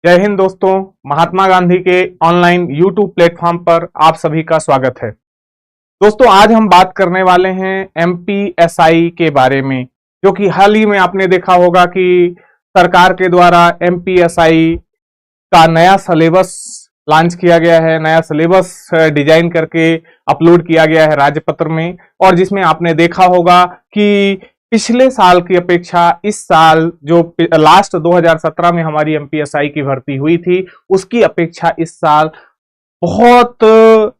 जय हिंद दोस्तों। महात्मा गांधी के ऑनलाइन यूट्यूब प्लेटफॉर्म पर आप सभी का स्वागत है। दोस्तों, आज हम बात करने वाले हैं एमपीएसआई के बारे में, जो कि हाल ही में आपने देखा होगा कि सरकार के द्वारा एमपीएसआई का नया सिलेबस लॉन्च किया गया है। नया सिलेबस डिजाइन करके अपलोड किया गया है राजपत्र में, और जिसमें आपने देखा होगा कि पिछले साल की अपेक्षा इस साल जो लास्ट 2017 में हमारी एमपीएसआई की भर्ती हुई थी, उसकी अपेक्षा इस साल बहुत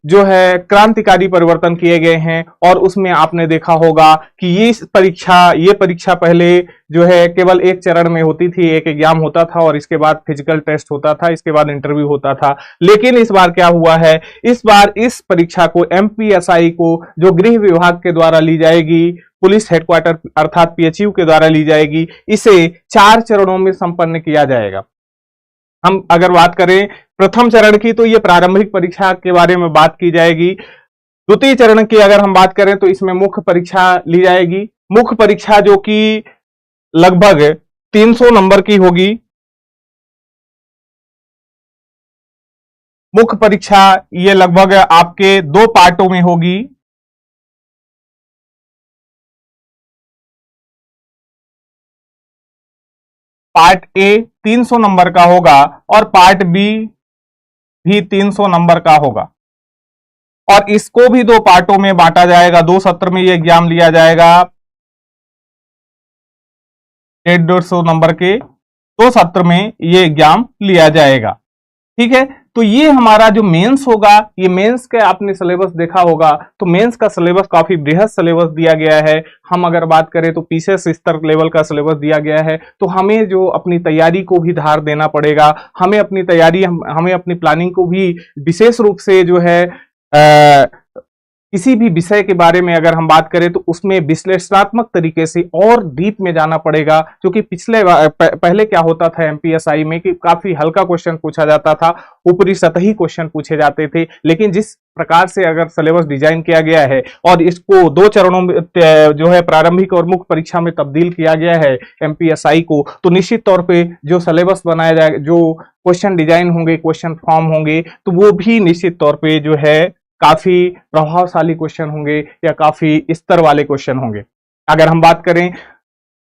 जो है क्रांतिकारी परिवर्तन किए गए हैं। और उसमें आपने देखा होगा कि ये परीक्षा पहले जो है केवल एक चरण में होती थी, एक एग्जाम होता था और इसके बाद फिजिकल टेस्ट होता था, इसके बाद इंटरव्यू होता था। लेकिन इस बार क्या हुआ है, इस बार इस परीक्षा को एमपीएसआई को जो गृह विभाग के द्वारा ली जाएगी, पुलिस हेडक्वार्टर अर्थात पीएचयू के द्वारा ली जाएगी, इसे 4 चरणों में संपन्न किया जाएगा। हम अगर बात करें प्रथम चरण की, तो ये प्रारंभिक परीक्षा के बारे में बात की जाएगी। द्वितीय चरण की अगर हम बात करें तो इसमें मुख्य परीक्षा ली जाएगी। मुख्य परीक्षा जो कि लगभग 300 नंबर की होगी। मुख्य परीक्षा ये लगभग आपके 2 पार्टों में होगी। पार्ट ए 300 नंबर का होगा और पार्ट बी भी 300 नंबर का होगा, और इसको भी 2 पार्टों में बांटा जाएगा। 2 सत्र में ये एग्जाम लिया जाएगा। 150 नंबर के 2 सत्र में ये एग्जाम लिया जाएगा। ठीक है, तो ये हमारा जो मेंस होगा, ये मेंस का आपने सिलेबस देखा होगा, तो मेंस का सिलेबस काफी बृहद सिलेबस दिया गया है। हम अगर बात करें तो पीसीएस स्तर लेवल का सिलेबस दिया गया है। तो हमें जो अपनी तैयारी को भी धार देना पड़ेगा, हमें अपनी तैयारी, हमें अपनी प्लानिंग को भी विशेष रूप से जो है किसी भी विषय के बारे में अगर हम बात करें तो उसमें विश्लेषणात्मक तरीके से और डीप में जाना पड़ेगा। क्योंकि पहले क्या होता था एमपीएसआई में कि काफी हल्का क्वेश्चन पूछा जाता था, ऊपरी सतही क्वेश्चन पूछे जाते थे। लेकिन जिस प्रकार से अगर सिलेबस डिजाइन किया गया है और इसको 2 चरणों में जो है प्रारंभिक और मुख्य परीक्षा में तब्दील किया गया है एमपीएसआई को, तो निश्चित तौर पे जो सिलेबस बनाया जाएगा, जो क्वेश्चन डिजाइन होंगे, क्वेश्चन फॉर्म होंगे, तो वो भी निश्चित तौर पे जो है काफी प्रभावशाली क्वेश्चन होंगे या काफी स्तर वाले क्वेश्चन होंगे। अगर हम बात करें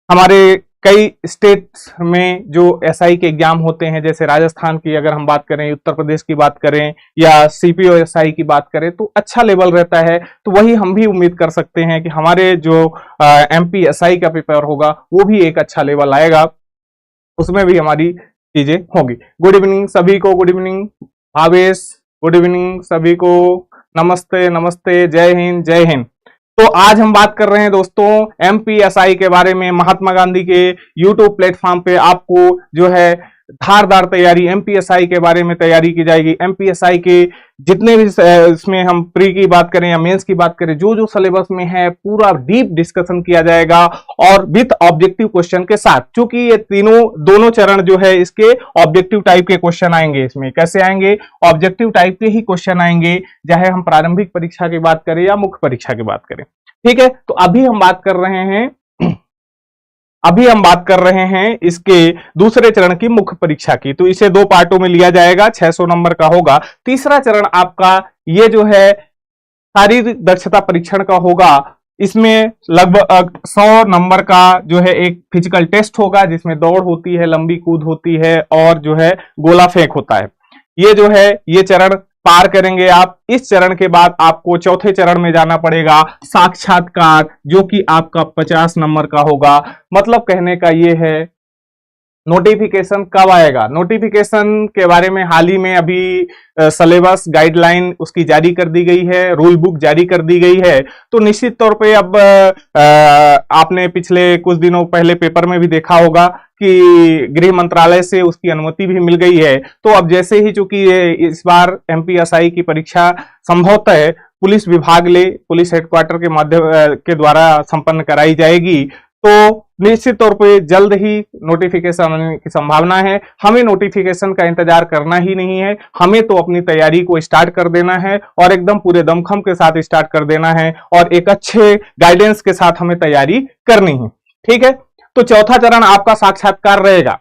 हमारे कई स्टेट्स में जो एसआई के एग्जाम होते हैं, जैसे राजस्थान की अगर हम बात करें, उत्तर प्रदेश की बात करें या सीपीओ एसआई की बात करें, तो अच्छा लेवल रहता है। तो वही हम भी उम्मीद कर सकते हैं कि हमारे जो एमपीएसआई का पेपर होगा वो भी एक अच्छा लेवल आएगा, उसमें भी हमारी चीजें होगी। गुड इवनिंग सभी को, good evening Bhavesh, good evening सभी को, नमस्ते नमस्ते, जय हिंद जय हिंद। तो आज हम बात कर रहे हैं दोस्तों एमपीएसआई के बारे में। महात्मा गांधी के यूट्यूब प्लेटफॉर्म पे आपको जो है धारदार तैयारी एमपीएसआई के बारे में तैयारी की जाएगी। एमपीएसआई के जितने भी इसमें हम प्री की बात करें या मेंस की बात करें, जो जो सिलेबस में है पूरा डीप डिस्कशन किया जाएगा और विथ ऑब्जेक्टिव क्वेश्चन के साथ। क्योंकि ये दोनों चरण जो है इसके ऑब्जेक्टिव टाइप के क्वेश्चन आएंगे। इसमें कैसे आएंगे? ऑब्जेक्टिव टाइप के ही क्वेश्चन आएंगे, चाहे हम प्रारंभिक परीक्षा की बात करें या मुख्य परीक्षा की बात करें। ठीक है, तो अभी हम बात कर रहे हैं इसके दूसरे चरण की मुख्य परीक्षा की। तो इसे 2 पार्टों में लिया जाएगा, 600 नंबर का होगा। तीसरा चरण आपका ये जो है शारीरिक दक्षता परीक्षण का होगा। इसमें लगभग 100 नंबर का जो है एक फिजिकल टेस्ट होगा, जिसमें दौड़ होती है, लंबी कूद होती है और जो है गोला फेंक होता है। ये जो है ये चरण पार करेंगे आप। इस चरण के बाद आपको चौथे चरण में जाना पड़ेगा, साक्षात्कार, जो कि आपका 50 नंबर का होगा। मतलब कहने का ये है नोटिफिकेशन कब आएगा। नोटिफिकेशन के बारे में हाल ही में अभी सिलेबस गाइडलाइन उसकी जारी कर दी गई है, रूल बुक जारी कर दी गई है। तो निश्चित तौर पे अब आपने पिछले कुछ दिनों पहले पेपर में भी देखा होगा कि गृह मंत्रालय से उसकी अनुमति भी मिल गई है। तो अब जैसे ही चूंकि इस बार एमपीएसआई की परीक्षा संभवतः पुलिस विभाग पुलिस हेडक्वार्टर के माध्यम के द्वारा संपन्न कराई जाएगी, तो निश्चित तौर पे जल्द ही नोटिफिकेशन आने की संभावना है। हमें नोटिफिकेशन का इंतजार करना ही नहीं है, हमें तो अपनी तैयारी को स्टार्ट कर देना है और एकदम पूरे दमखम के साथ स्टार्ट कर देना है और एक अच्छे गाइडेंस के साथ हमें तैयारी करनी है। ठीक है, तो चौथा चरण आपका साक्षात्कार रहेगा।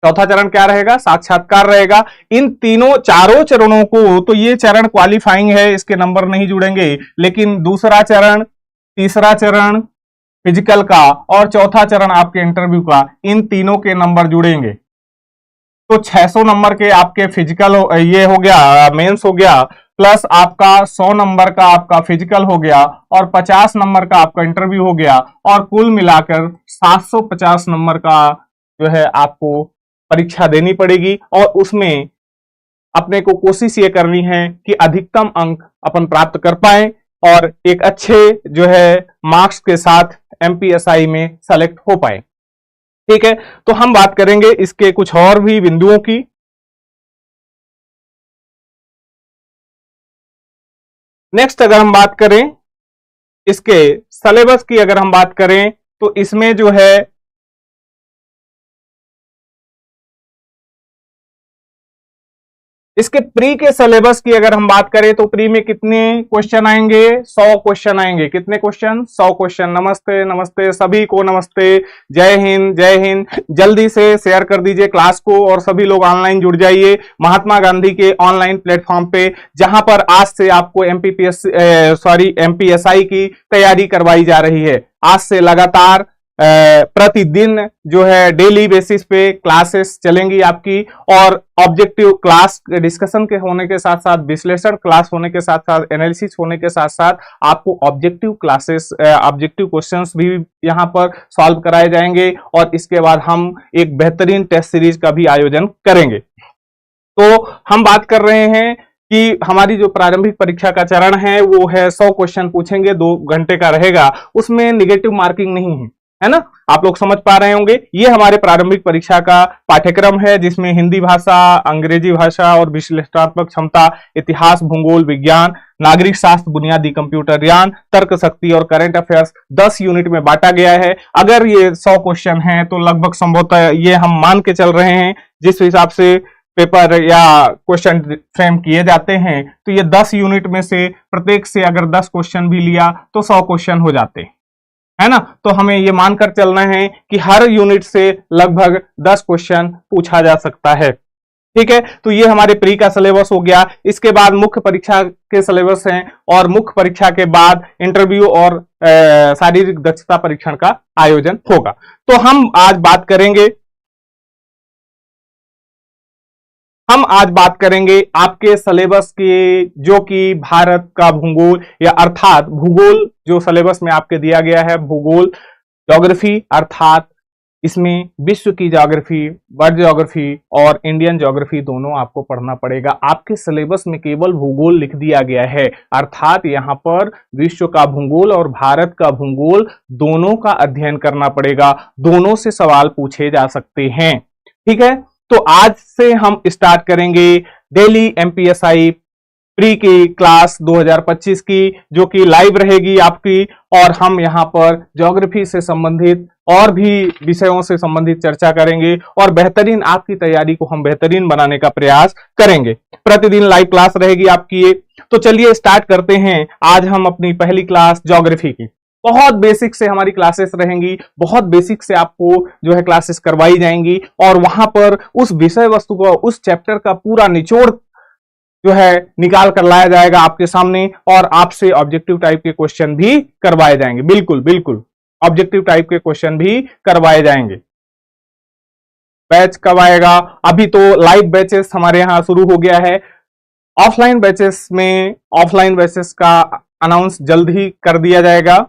चौथा चरण क्या रहेगा? साक्षात्कार रहेगा। इन तीनों चारों चरणों को, तो ये चरण क्वालिफाइंग है, इसके नंबर नहीं जुड़ेंगे, लेकिन दूसरा चरण, तीसरा चरण फिजिकल का और चौथा चरण आपके इंटरव्यू का, इन तीनों के नंबर जुड़ेंगे। तो 600 नंबर के आपके फिजिकल ये हो गया, मेंस हो गया, प्लस आपका 100 नंबर का आपका फिजिकल हो गया और 50 नंबर का आपका इंटरव्यू हो गया, और कुल मिलाकर 750 नंबर का जो है आपको परीक्षा देनी पड़ेगी। और उसमें अपने को कोशिश ये करनी है कि अधिकतम अंक अपन प्राप्त कर पाए और एक अच्छे जो है मार्क्स के साथ एमपीएसआई में सेलेक्ट हो पाए। ठीक है, तो हम बात करेंगे इसके कुछ और भी बिंदुओं की। नेक्स्ट अगर हम बात करें इसके सिलेबस की, अगर हम बात करें तो इसमें जो है इसके प्री के सिलेबस की अगर हम बात करें तो प्री में कितने क्वेश्चन आएंगे? 100 क्वेश्चन आएंगे। कितने क्वेश्चन? 100 क्वेश्चन। नमस्ते नमस्ते सभी को, नमस्ते, जय हिंद जय हिंद। जल्दी से शेयर कर दीजिए क्लास को और सभी लोग ऑनलाइन जुड़ जाइए महात्मा गांधी के ऑनलाइन प्लेटफॉर्म पे, जहां पर आज से आपको एमपीएसआई की तैयारी करवाई जा रही है। आज से लगातार प्रतिदिन जो है डेली बेसिस पे क्लासेस चलेंगी आपकी, और ऑब्जेक्टिव क्लास डिस्कशन के होने के साथ साथ, विश्लेषण क्लास होने के साथ साथ, एनालिसिस होने के साथ साथ आपको ऑब्जेक्टिव क्लासेस, ऑब्जेक्टिव क्वेश्चंस भी यहां पर सॉल्व कराए जाएंगे। और इसके बाद हम एक बेहतरीन टेस्ट सीरीज का भी आयोजन करेंगे। तो हम बात कर रहे हैं कि हमारी जो प्रारंभिक परीक्षा का चरण है वो है 100 क्वेश्चन पूछेंगे, 2 घंटे का रहेगा, उसमें निगेटिव मार्किंग नहीं है ना? आप लोग समझ पा रहे होंगे। ये हमारे प्रारंभिक परीक्षा का पाठ्यक्रम है, जिसमें हिंदी भाषा, अंग्रेजी भाषा और विश्लेषणात्मक क्षमता, इतिहास, भूगोल, विज्ञान, नागरिक शास्त्र, बुनियादी कंप्यूटर ज्ञान, तर्क शक्ति और करंट अफेयर्स 10 यूनिट में बांटा गया है। अगर ये 100 क्वेश्चन हैं तो लगभग संभवतः ये हम मान के चल रहे हैं, जिस हिसाब से पेपर या क्वेश्चन फ्रेम किए जाते हैं, तो ये 10 यूनिट में से प्रत्येक से अगर 10 क्वेश्चन भी लिया तो 100 क्वेश्चन हो जाते है ना? तो हमें ये मानकर चलना है कि हर यूनिट से लगभग 10 क्वेश्चन पूछा जा सकता है। ठीक है, तो ये हमारे प्री का सिलेबस हो गया। इसके बाद मुख्य परीक्षा के सिलेबस हैं, और मुख्य परीक्षा के बाद इंटरव्यू और शारीरिक दक्षता परीक्षण का आयोजन होगा। तो हम आज बात करेंगे आपके सिलेबस के, जो कि भारत का भूगोल, या अर्थात भूगोल जो सिलेबस में आपके दिया गया है, भूगोल ज्योग्राफी, अर्थात इसमें विश्व की ज्योग्राफी, वर्ल्ड ज्योग्राफी और इंडियन ज्योग्राफी दोनों आपको पढ़ना पड़ेगा। आपके सिलेबस में केवल भूगोल लिख दिया गया है, अर्थात यहाँ पर विश्व का भूगोल और भारत का भूगोल दोनों का अध्ययन करना पड़ेगा, दोनों से सवाल पूछे जा सकते हैं। ठीक है, तो आज से हम स्टार्ट करेंगे डेली एमपीएसआई प्री की क्लास 2025 की, जो कि लाइव रहेगी आपकी, और हम यहां पर ज्योग्राफी से संबंधित और भी विषयों से संबंधित चर्चा करेंगे, और बेहतरीन आपकी तैयारी को हम बेहतरीन बनाने का प्रयास करेंगे। प्रतिदिन लाइव क्लास रहेगी आपकी ये। तो चलिए स्टार्ट करते हैं आज हम अपनी पहली क्लास ज्योग्राफी की। बहुत बेसिक से हमारी क्लासेस रहेंगी, बहुत बेसिक से आपको जो है क्लासेस करवाई जाएंगी, और वहां पर उस विषय वस्तु को, उस चैप्टर का पूरा निचोड़ जो है निकाल कर लाया जाएगा आपके सामने, और आपसे ऑब्जेक्टिव टाइप के क्वेश्चन भी करवाए जाएंगे। बिल्कुल बिल्कुल ऑब्जेक्टिव टाइप के क्वेश्चन भी करवाए जाएंगे। बैच कब आएगा? अभी तो लाइव बैचेस हमारे यहाँ शुरू हो गया है। ऑफलाइन बैचेस का अनाउंस जल्द ही कर दिया जाएगा।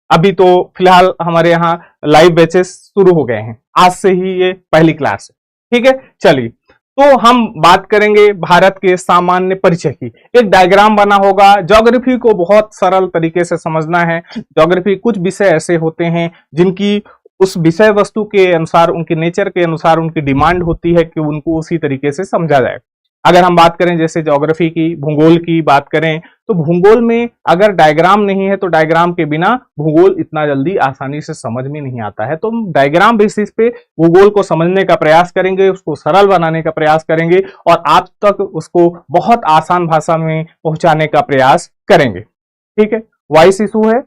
अभी तो फिलहाल हमारे यहाँ लाइव बैचेस शुरू हो गए हैं, आज से ही ये पहली क्लास है। ठीक है, चलिए तो हम बात करेंगे भारत के सामान्य परिचय की। एक डायग्राम बना होगा। ज्योग्राफी को बहुत सरल तरीके से समझना है। ज्योग्राफी, कुछ विषय ऐसे होते हैं जिनकी उस विषय वस्तु के अनुसार, उनके नेचर के अनुसार उनकी डिमांड होती है कि उनको उसी तरीके से समझा जाए। अगर हम बात करें जैसे ज्योग्राफी की, भूगोल की बात करें, तो भूगोल में अगर डायग्राम नहीं है तो डायग्राम के बिना भूगोल इतना जल्दी आसानी से समझ में नहीं आता है। तो हम डायग्राम बेसिस पे भूगोल को समझने का प्रयास करेंगे, उसको सरल बनाने का प्रयास करेंगे, और आप तक उसको बहुत आसान भाषा में पहुंचाने का प्रयास करेंगे। ठीक है, वॉइस इशू है?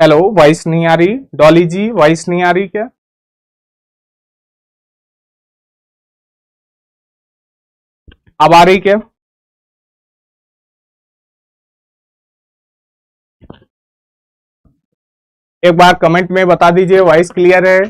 हेलो, वॉइस नहीं आ रही? डॉली जी, वॉइस नहीं आ रही क्या? अब आ रही क्या? एक बार कमेंट में बता दीजिए, वॉइस क्लियर है?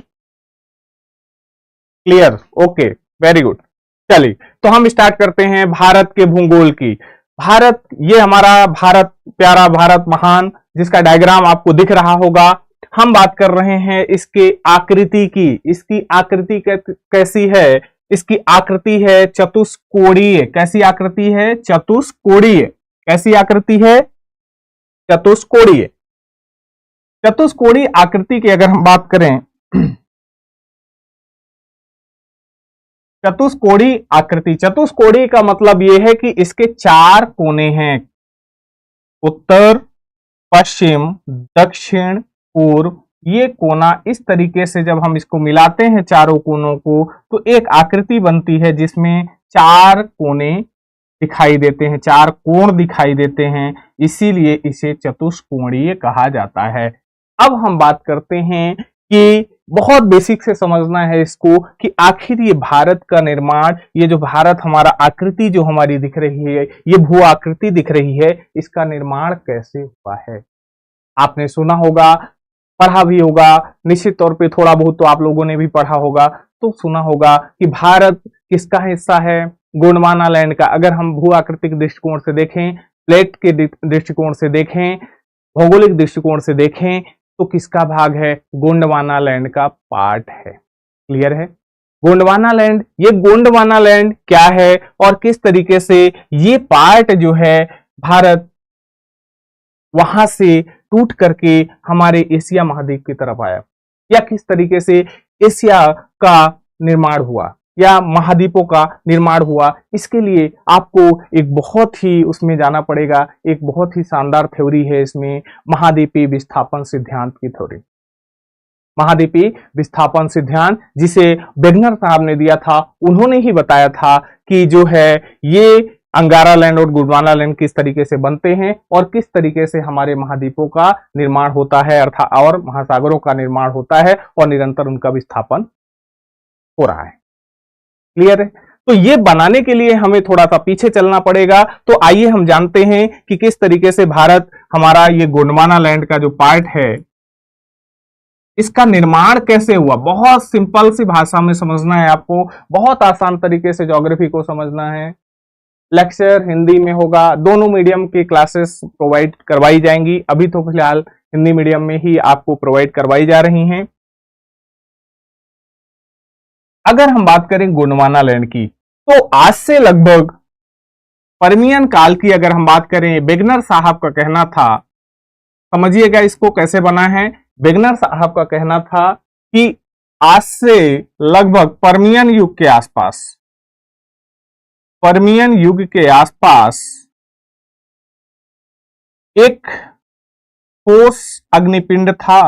Clear, okay, very good. चलिए, तो हम स्टार्ट करते हैं भारत के भूगोल की। भारत, ये हमारा भारत, प्यारा भारत महान, जिसका डायग्राम आपको दिख रहा होगा। हम बात कर रहे हैं इसके आकृति की। इसकी आकृति कैसी है? इसकी आकृति है चतुष्कोणीय। कैसी आकृति है? चतुष्कोणीय। कैसी आकृति है? चतुष्कोणीय। चतुष्कोणीय आकृति की अगर हम बात करें, चतुष्कोणीय आकृति, चतुष्कोणीय का मतलब यह है कि इसके चार कोने हैं, उत्तर, पश्चिम, दक्षिण, पूर्व। ये कोना इस तरीके से जब हम इसको मिलाते हैं चारों कोनों को, तो एक आकृति बनती है जिसमें चार कोने दिखाई देते हैं, चार कोण दिखाई देते हैं, इसीलिए इसे चतुष्कोणीय कहा जाता है। अब हम बात करते हैं कि बहुत बेसिक से समझना है इसको कि आखिर ये भारत का निर्माण, ये जो भारत हमारा आकृति जो हमारी दिख रही है, ये भू आकृति दिख रही है, इसका निर्माण कैसे हुआ है। आपने सुना होगा, पढ़ा भी होगा, निश्चित तौर पे थोड़ा बहुत तो आप लोगों ने भी पढ़ा होगा, तो सुना होगा कि भारत किसका हिस्सा है? गोंडवाना लैंड का। अगर हम भू आकृतिक दृष्टिकोण से देखें, प्लेट के दृष्टिकोण से देखें, भौगोलिक दृष्टिकोण से देखें, तो किसका भाग है? गोंडवाना लैंड का पार्ट है। क्लियर है? गोंडवाना लैंड, ये गोंडवाना लैंड क्या है और किस तरीके से ये पार्ट जो है भारत वहां से टूट करके हमारे एशिया महाद्वीप की तरफ आया, या किस तरीके से एशिया का निर्माण हुआ या महाद्वीपों का निर्माण हुआ, इसके लिए आपको एक बहुत ही उसमें जाना पड़ेगा। एक बहुत ही शानदार थ्योरी है इसमें, महाद्वीपीय विस्थापन सिद्धांत की थ्योरी। महाद्वीपीय विस्थापन सिद्धांत, जिसे वेगनर साहब ने दिया था, उन्होंने ही बताया था कि जो है ये अंगारा लैंड और गोंडवाना लैंड किस तरीके से बनते हैं और किस तरीके से हमारे महाद्वीपों का निर्माण होता है, अर्थात और महासागरों का निर्माण होता है और निरंतर उनका विस्थापन हो रहा है। क्लियर है? तो ये बनाने के लिए हमें थोड़ा सा पीछे चलना पड़ेगा। तो आइए हम जानते हैं कि किस तरीके से भारत हमारा ये गोंडवाना लैंड का जो पार्ट है, इसका निर्माण कैसे हुआ। बहुत सिंपल सी भाषा में समझना है आपको, बहुत आसान तरीके से ज्योग्राफी को समझना है। लेक्चर हिंदी में होगा, दोनों मीडियम की क्लासेस प्रोवाइड करवाई जाएंगी। अभी तो फिलहाल हिंदी मीडियम में ही आपको प्रोवाइड करवाई जा रही हैं। अगर हम बात करें गोंडवाना लैंड की, तो आज से लगभग परमियन काल की अगर हम बात करें, वेगनर साहब का कहना था, समझिएगा इसको कैसे बना है। वेगनर साहब का कहना था कि आज से लगभग परमियन युग के आसपास, परमियन युग के आसपास एक ठोस अग्निपिंड था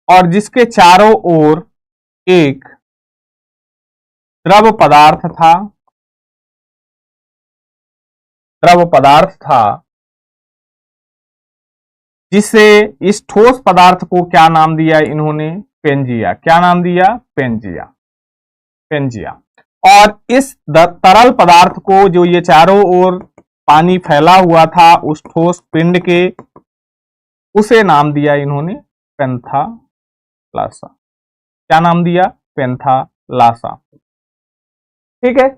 और जिसके चारों ओर एक द्रव पदार्थ था, द्रव पदार्थ था, जिसे इस ठोस पदार्थ को क्या नाम दिया इन्होंने? पेंजिया। क्या नाम दिया? पेंजिया। पेंजिया। और इस तरल पदार्थ को, जो ये चारों ओर पानी फैला हुआ था उस ठोस पिंड के, उसे नाम दिया इन्होंने पेंथालासा। क्या नाम दिया? पेंथालासा। ठीक है।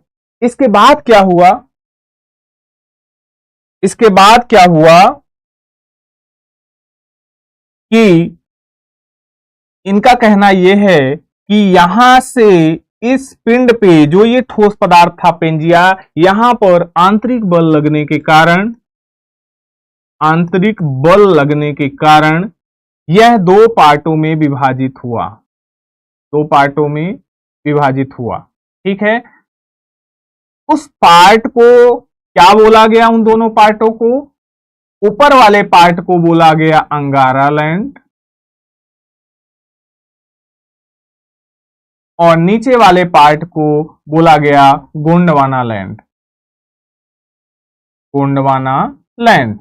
इसके बाद क्या हुआ? इसके बाद क्या हुआ कि इनका कहना यह है कि यहां से इस पिंड पे जो ये ठोस पदार्थ था पेंजिया, यहां पर आंतरिक बल लगने के कारण, आंतरिक बल लगने के कारण यह दो पार्टों में विभाजित हुआ, दो पार्टों में विभाजित हुआ। ठीक है। उस पार्ट को क्या बोला गया? उन दोनों पार्टों को, ऊपर वाले पार्ट को बोला गया अंगारा लैंड और नीचे वाले पार्ट को बोला गया गोंडवाना लैंड, गोंडवाना लैंड।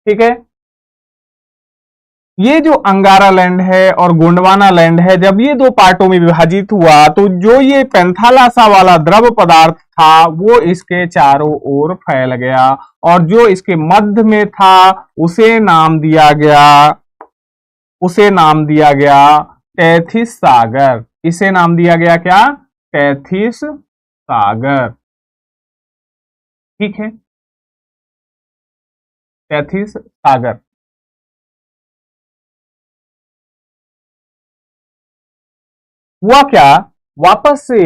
ठीक है। ये जो अंगारा लैंड है और गोंडवाना लैंड है, जब ये दो पार्टों में विभाजित हुआ तो जो ये पेंथालासा वाला द्रव पदार्थ था वो इसके चारों ओर फैल गया, और जो इसके मध्य में था उसे नाम दिया गया टेथिस सागर। इसे नाम दिया गया क्या? टेथिस सागर। ठीक है, टेथिस सागर। हुआ क्या, वापस से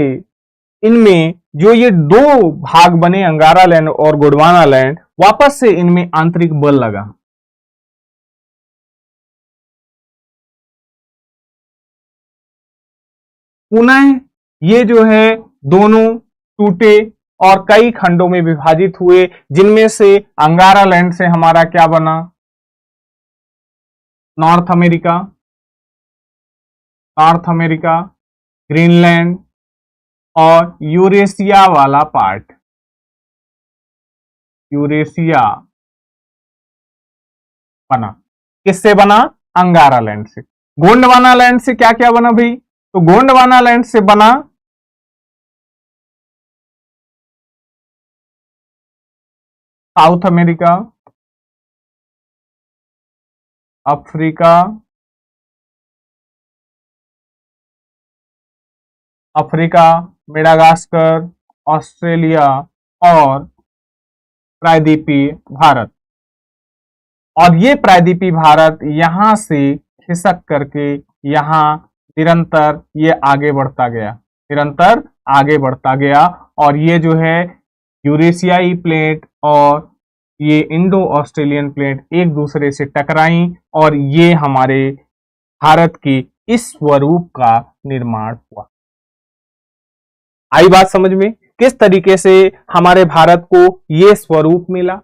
इनमें जो ये दो भाग बने अंगारा लैंड और गोंडवाना लैंड, वापस से इनमें आंतरिक बल लगा। पुनः ये जो है दोनों टूटे और कई खंडों में विभाजित हुए, जिनमें से अंगारा लैंड से हमारा क्या बना? नॉर्थ अमेरिका, ग्रीनलैंड और यूरेशिया वाला पार्ट। यूरेशिया बना, किससे बना? अंगारा लैंड से। गोंडवाना लैंड से क्या क्या बना भाई? तो गोंडवाना लैंड से बना south America, Africa, Madagascar, Australia और प्रायद्वीपीय भारत। और ये प्रायद्वीपीय भारत यहां से खिसक करके यहां निरंतर ये आगे बढ़ता गया, और ये जो है यूरेशियाई प्लेट और ये इंडो ऑस्ट्रेलियन प्लेट एक दूसरे से टकराई, और ये हमारे भारत के इस स्वरूप का निर्माण हुआ। आई बात समझ में? किस तरीके से हमारे भारत को ये स्वरूप मिला,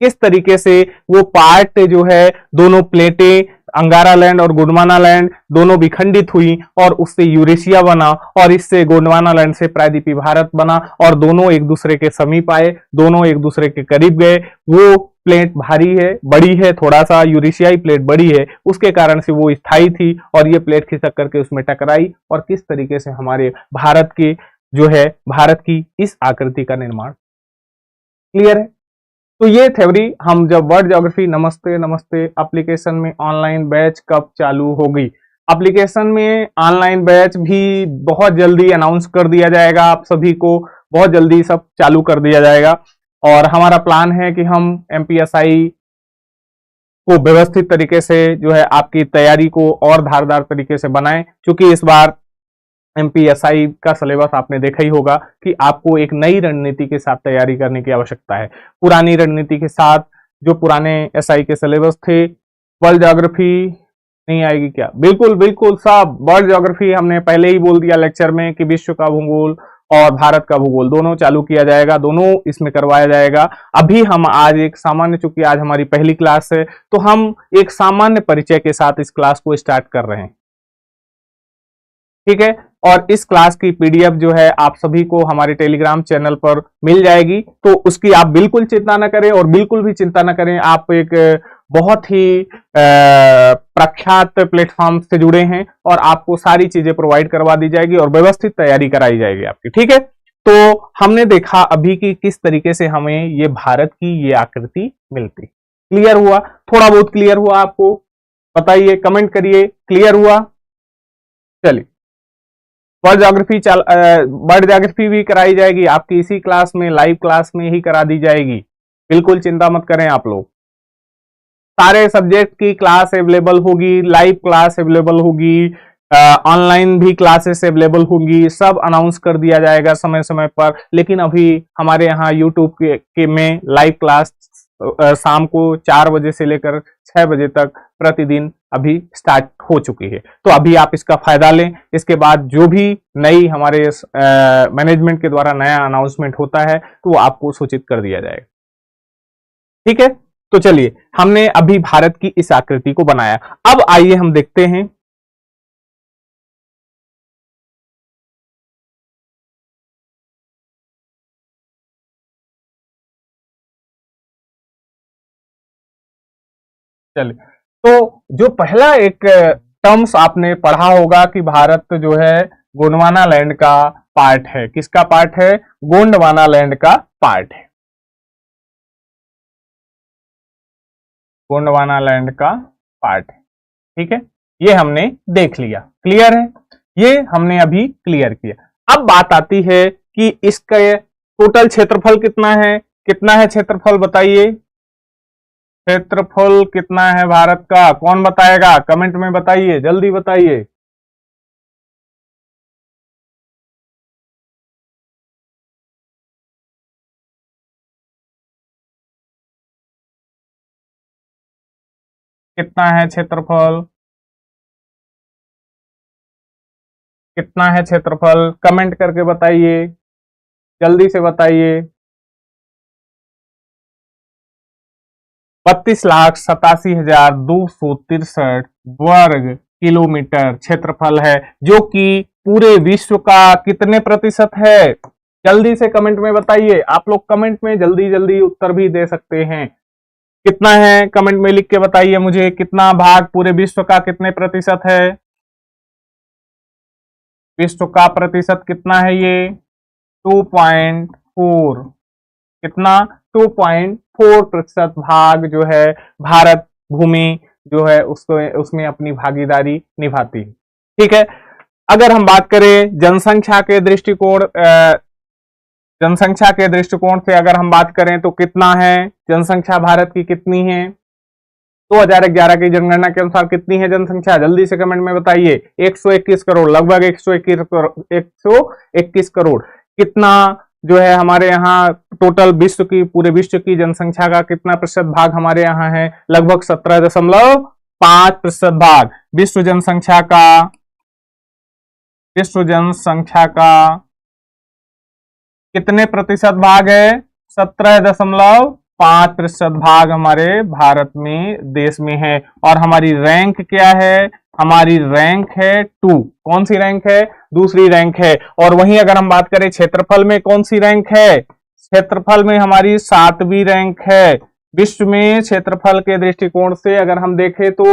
किस तरीके से वो पार्ट जो है, दोनों प्लेटें अंगारा लैंड और गोंडवाना लैंड दोनों विखंडित हुई और उससे यूरेशिया बना, और इससे गोंडवाना लैंड से प्रायद्वीपीय भारत बना, और दोनों एक दूसरे के समीप आए, दोनों एक दूसरे के करीब गए। वो प्लेट भारी है, बड़ी है, थोड़ा सा यूरेशियाई प्लेट बड़ी है, उसके कारण से वो स्थायी थी, और ये प्लेट खिसक करके उसमें टकराई, और किस तरीके से हमारे भारत के जो है, भारत की इस आकृति का निर्माण। क्लियर है? तो ये थ्योरी हम जब वर्ल्ड ज्योग्राफी नमस्ते नमस्ते एप्लीकेशन में ऑनलाइन बैच कब चालू होगी, एप्लीकेशन में ऑनलाइन बैच भी बहुत जल्दी अनाउंस कर दिया जाएगा, आप सभी को बहुत जल्दी सब चालू कर दिया जाएगा। और हमारा प्लान है कि हम एमपीएसआई को व्यवस्थित तरीके से जो है आपकी तैयारी को और धारदार तरीके से बनाएं, क्योंकि इस बार एमपीएसआई का सिलेबस आपने देखा ही होगा कि आपको एक नई रणनीति के साथ तैयारी करने की आवश्यकता है। पुरानी रणनीति के साथ जो पुराने एसआई के सिलेबस थे, वर्ल्ड ज्योग्राफी नहीं आएगी क्या? बिल्कुल बिल्कुल सब वर्ल्ड ज्योग्राफी हमने पहले ही बोल दिया लेक्चर में कि विश्व का भूगोल और भारत का भूगोल दोनों चालू किया जाएगा, दोनों इसमें करवाया जाएगा। अभी हम आज एक सामान्य, चूंकि आज हमारी पहली क्लास है, तो हम एक सामान्य परिचय के साथ इस क्लास को स्टार्ट कर रहे हैं। ठीक है, और इस क्लास की पीडीएफ जो है आप सभी को हमारे टेलीग्राम चैनल पर मिल जाएगी, तो उसकी आप बिल्कुल चिंता न करें, और बिल्कुल भी चिंता न करें। आप एक बहुत ही प्रख्यात प्लेटफॉर्म से जुड़े हैं, और आपको सारी चीजें प्रोवाइड करवा दी जाएगी और व्यवस्थित तैयारी कराई जाएगी आपकी। ठीक है, तो हमने देखा अभी कि किस तरीके से हमें ये भारत की ये आकृति मिलती। क्लियर हुआ? थोड़ा बहुत क्लियर हुआ आपको? बताइए, कमेंट करिए, क्लियर हुआ? चलिए, वर्ल्ड ज्योग्राफी भी कराई जाएगी आपकी इसी क्लास में, लाइव क्लास में ही करा दी जाएगी। बिल्कुल चिंता मत करें आप लोग। सारे सब्जेक्ट की क्लास अवेलेबल होगी, लाइव क्लास अवेलेबल होगी, ऑनलाइन भी क्लासेस अवेलेबल होंगी, सब अनाउंस कर दिया जाएगा समय समय पर। लेकिन अभी हमारे यहाँ यूट्यूब के में लाइव क्लास शाम को 4 बजे से लेकर 6 बजे तक प्रतिदिन अभी स्टार्ट हो चुकी है, तो अभी आप इसका फायदा लें। इसके बाद जो भी नई हमारे मैनेजमेंट के द्वारा नया अनाउंसमेंट होता है तो वो आपको सूचित कर दिया जाएगा। ठीक है, तो चलिए, हमने अभी भारत की इस आकृति को बनाया। अब आइए हम देखते हैं चलिए, तो जो पहला एक टर्म्स आपने पढ़ा होगा कि भारत जो है गोंडवाना लैंड का पार्ट है, किसका पार्ट है? गोंडवाना लैंड का पार्ट है, गोंडवाना लैंड का पार्ट है। ठीक है, ये हमने देख लिया, क्लियर है, ये हमने अभी क्लियर किया। अब बात आती है कि इसका टोटल क्षेत्रफल कितना है, कितना है क्षेत्रफल बताइए, क्षेत्रफल कितना है भारत का, कौन बताएगा? कमेंट में बताइए, जल्दी बताइए। कितना है क्षेत्रफल, कितना है क्षेत्रफल, कमेंट करके बताइए, जल्दी से बताइए। 32,87,263 वर्ग किलोमीटर क्षेत्रफल है, जो कि पूरे विश्व का कितने प्रतिशत है? जल्दी से कमेंट में बताइए। आप लोग कमेंट में जल्दी जल्दी उत्तर भी दे सकते हैं। कितना है कमेंट में लिख के बताइए मुझे, कितना भाग पूरे विश्व का कितने प्रतिशत है? विश्व का प्रतिशत कितना है ये? 2.4। कितना? 2.4% भाग जो है भारत भूमि जो है उसको उसमें अपनी भागीदारी निभाती है। ठीक है, अगर हम बात करें जनसंख्या के दृष्टिकोण, जनसंख्या के दृष्टिकोण से अगर हम बात करें तो कितना है जनसंख्या भारत की, कितनी है? 2011 की जनगणना के अनुसार कितनी है जनसंख्या? जल्दी से कमेंट में बताइए। 121 करोड़, लगभग 121 करोड़, 121 करोड़। कितना जो है हमारे यहाँ टोटल विश्व की, पूरे विश्व की जनसंख्या का कितना प्रतिशत भाग हमारे यहाँ है? लगभग 17.5% भाग विश्व जनसंख्या का, विश्व जनसंख्या का कितने प्रतिशत भाग है? 17.5% भाग हमारे भारत में, देश में है। और हमारी रैंक क्या है? हमारी रैंक है 2। कौन सी रैंक है? दूसरी रैंक है। और वहीं अगर हम बात करें क्षेत्रफल में कौन सी रैंक है? क्षेत्रफल में हमारी 7वीं रैंक है। विश्व में क्षेत्रफल के दृष्टिकोण से अगर हम देखें तो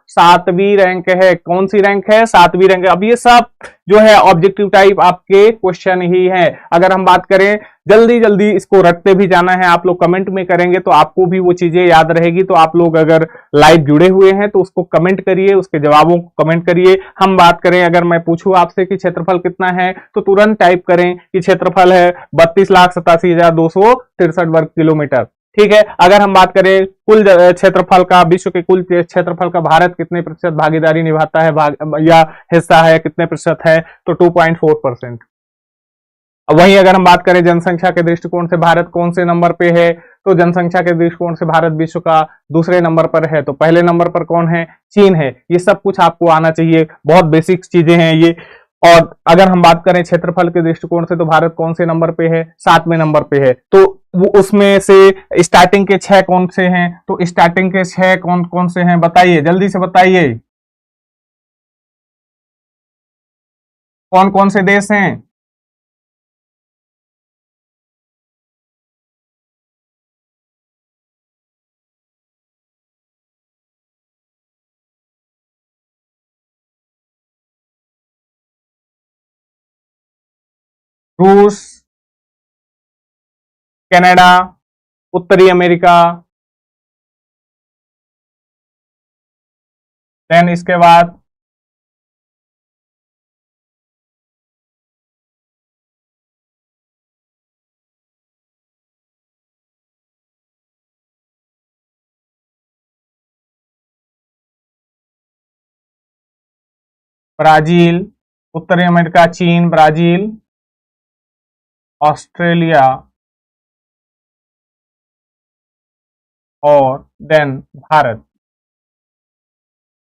7वीं रैंक है। कौन सी रैंक है? 7वीं रैंक है। अब ये सब जो है ऑब्जेक्टिव टाइप आपके क्वेश्चन ही है। अगर हम बात करें, जल्दी जल्दी इसको रटते भी जाना है, आप लोग कमेंट में करेंगे तो आपको भी वो चीजें याद रहेगी। तो आप लोग अगर लाइव जुड़े हुए हैं तो उसको कमेंट करिए, उसके जवाबों को कमेंट करिए। हम बात करें, अगर मैं पूछूं आपसे कि क्षेत्रफल कितना है तो तुरंत टाइप करें कि क्षेत्रफल है 32,87,263 वर्ग किलोमीटर। ठीक है, अगर हम बात करें कुल क्षेत्रफल का, विश्व के कुल क्षेत्रफल का भारत कितने प्रतिशत भागीदारी निभाता है, या हिस्सा है, कितने प्रतिशत है? तो 2.4%। वहीं अगर हम बात करें जनसंख्या के दृष्टिकोण से भारत कौन से नंबर पे है, तो जनसंख्या के दृष्टिकोण से भारत विश्व का दूसरे नंबर पर है। तो पहले नंबर पर कौन है? चीन है। ये सब कुछ आपको आना चाहिए, बहुत बेसिक चीजें हैं ये। और अगर हम बात करें क्षेत्रफल के दृष्टिकोण से तो भारत कौन से नंबर पे है? 7वें नंबर पे है। तो वो उसमें से स्टार्टिंग के 6 कौन से हैं? तो स्टार्टिंग के 6 कौन कौन से हैं बताइए, जल्दी से बताइए। कौन कौन से देश हैं? रूस, कनाडा, उत्तरी अमेरिका, देन इसके बाद ब्राजील, उत्तरी अमेरिका, चीन, ब्राजील, ऑस्ट्रेलिया और देन भारत।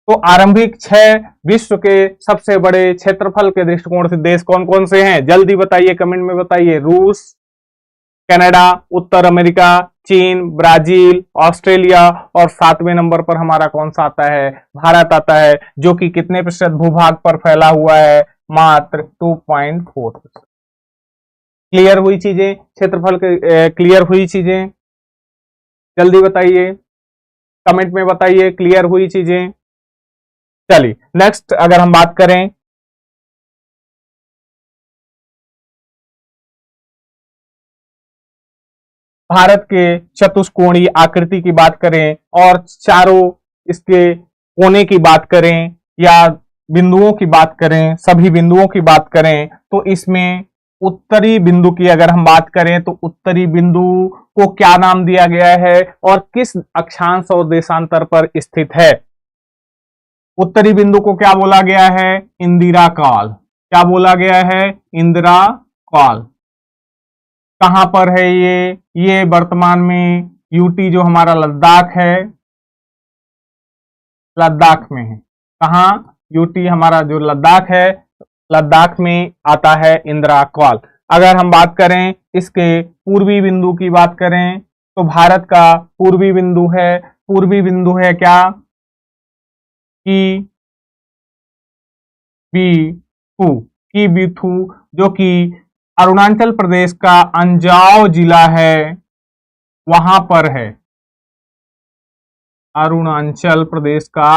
तो आरंभिक 6 विश्व के सबसे बड़े क्षेत्रफल के दृष्टिकोण से देश कौन कौन से हैं? जल्दी बताइए, कमेंट में बताइए। रूस, कनाडा, उत्तर अमेरिका, चीन, ब्राजील, ऑस्ट्रेलिया और 7वें नंबर पर हमारा कौन सा आता है? भारत आता है, जो कि कितने प्रतिशत भूभाग पर फैला हुआ है? मात्र 2.4%। क्लियर हुई चीजें? क्षेत्रफल के क्लियर हुई चीजें? जल्दी बताइए, कमेंट में बताइए, क्लियर हुई चीजें? चलिए नेक्स्ट अगर हम बात करें, भारत के चतुष्कोणीय आकृति की बात करें और चारों इसके कोने की बात करें या बिंदुओं की बात करें, सभी बिंदुओं की बात करें, तो इसमें उत्तरी बिंदु की अगर हम बात करें तो उत्तरी बिंदु को क्या नाम दिया गया है और किस अक्षांश और देशांतर पर स्थित है? उत्तरी बिंदु को क्या बोला गया है? इंदिरा काल। क्या बोला गया है? इंदिरा काल। कहां पर है ये वर्तमान में यूटी जो हमारा लद्दाख है, लद्दाख में है। कहां? यूटी हमारा जो लद्दाख है, लद्दाख में आता है इंदिरा काल। अगर हम बात करें इसके पूर्वी बिंदु की बात करें तो भारत का पूर्वी बिंदु है क्या? की बिथु, जो कि अरुणाचल प्रदेश का अंजाव जिला है, वहां पर है। अरुणाचल प्रदेश का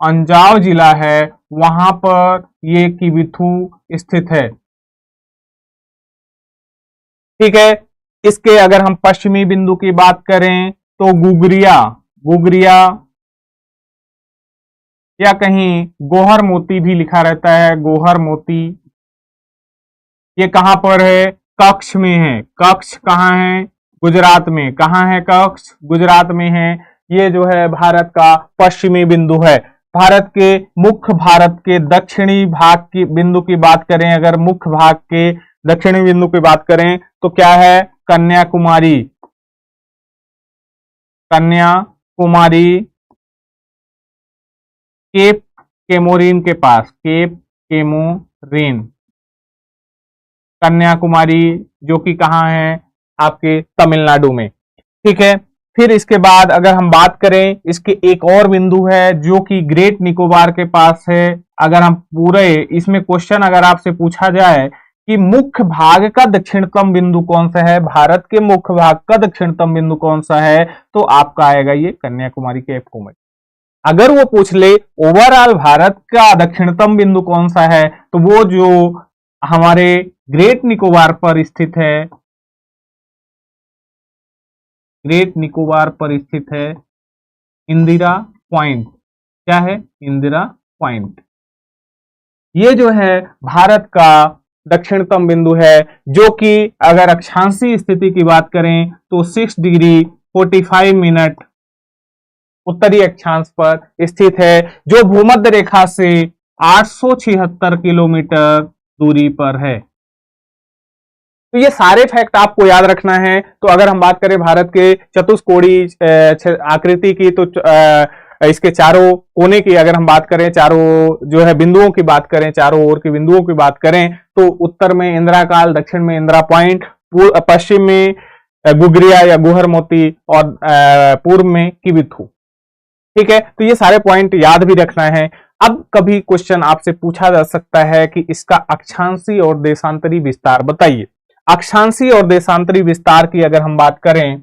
अंजाव जिला है, वहां पर ये किबिथु स्थित है। ठीक है। इसके अगर हम पश्चिमी बिंदु की बात करें तो गुगरिया या कहीं गोहर मोती भी लिखा रहता है, गोहर मोती। ये कहां पर है? कच्छ में है। कच्छ कहां है? गुजरात में। कहां है कच्छ? गुजरात में है। ये जो है भारत का पश्चिमी बिंदु है। भारत के दक्षिणी भाग की बिंदु की बात करें, अगर मुख्य भाग के दक्षिणी बिंदु की बात करें तो क्या है? कन्याकुमारी। केप केमोरिन के पास, केप केमोरिन, कन्याकुमारी, जो कि कहां है? आपके तमिलनाडु में। ठीक है। फिर इसके बाद अगर हम बात करें, इसके एक और बिंदु है जो कि ग्रेट निकोबार के पास है। अगर हम पूरे इसमें क्वेश्चन अगर आपसे पूछा जाए कि मुख्य भाग का दक्षिणतम बिंदु कौन सा है, भारत के मुख्य भाग का दक्षिणतम बिंदु कौन सा है, तो आपका आएगा ये कन्याकुमारी के कोमल। अगर वो पूछ ले ओवरऑल भारत का दक्षिणतम बिंदु कौन सा है, तो वो जो हमारे ग्रेट निकोबार पर स्थित है, ग्रेट निकोबार पर स्थित है इंदिरा पॉइंट। क्या है? इंदिरा पॉइंट। ये जो है भारत का दक्षिणतम बिंदु है, जो कि अगर अक्षांशीय स्थिति की बात करें तो 6 डिग्री 45 मिनट उत्तरी अक्षांश पर स्थित है, जो भूमध्य रेखा से 876 किलोमीटर दूरी पर है। तो ये सारे फैक्ट आपको याद रखना है। तो अगर हम बात करें भारत के चतुष्कोणीय आकृति की, तो इसके चारों कोने की अगर हम बात करें, चारों जो है बिंदुओं की बात करें, चारों ओर के बिंदुओं की बात करें, तो उत्तर में इंदिरा काल, दक्षिण में इंदिरा पॉइंट, पश्चिम में गुगरिया या गुहर मोती और पूर्व में किबिथु। ठीक है। तो ये सारे पॉइंट याद भी रखना है। अब कभी क्वेश्चन आपसे पूछा जा सकता है कि इसका अक्षांशीय और देशांतरी विस्तार बताइए। अक्षांशीय और देशांतरी विस्तार की अगर हम बात करें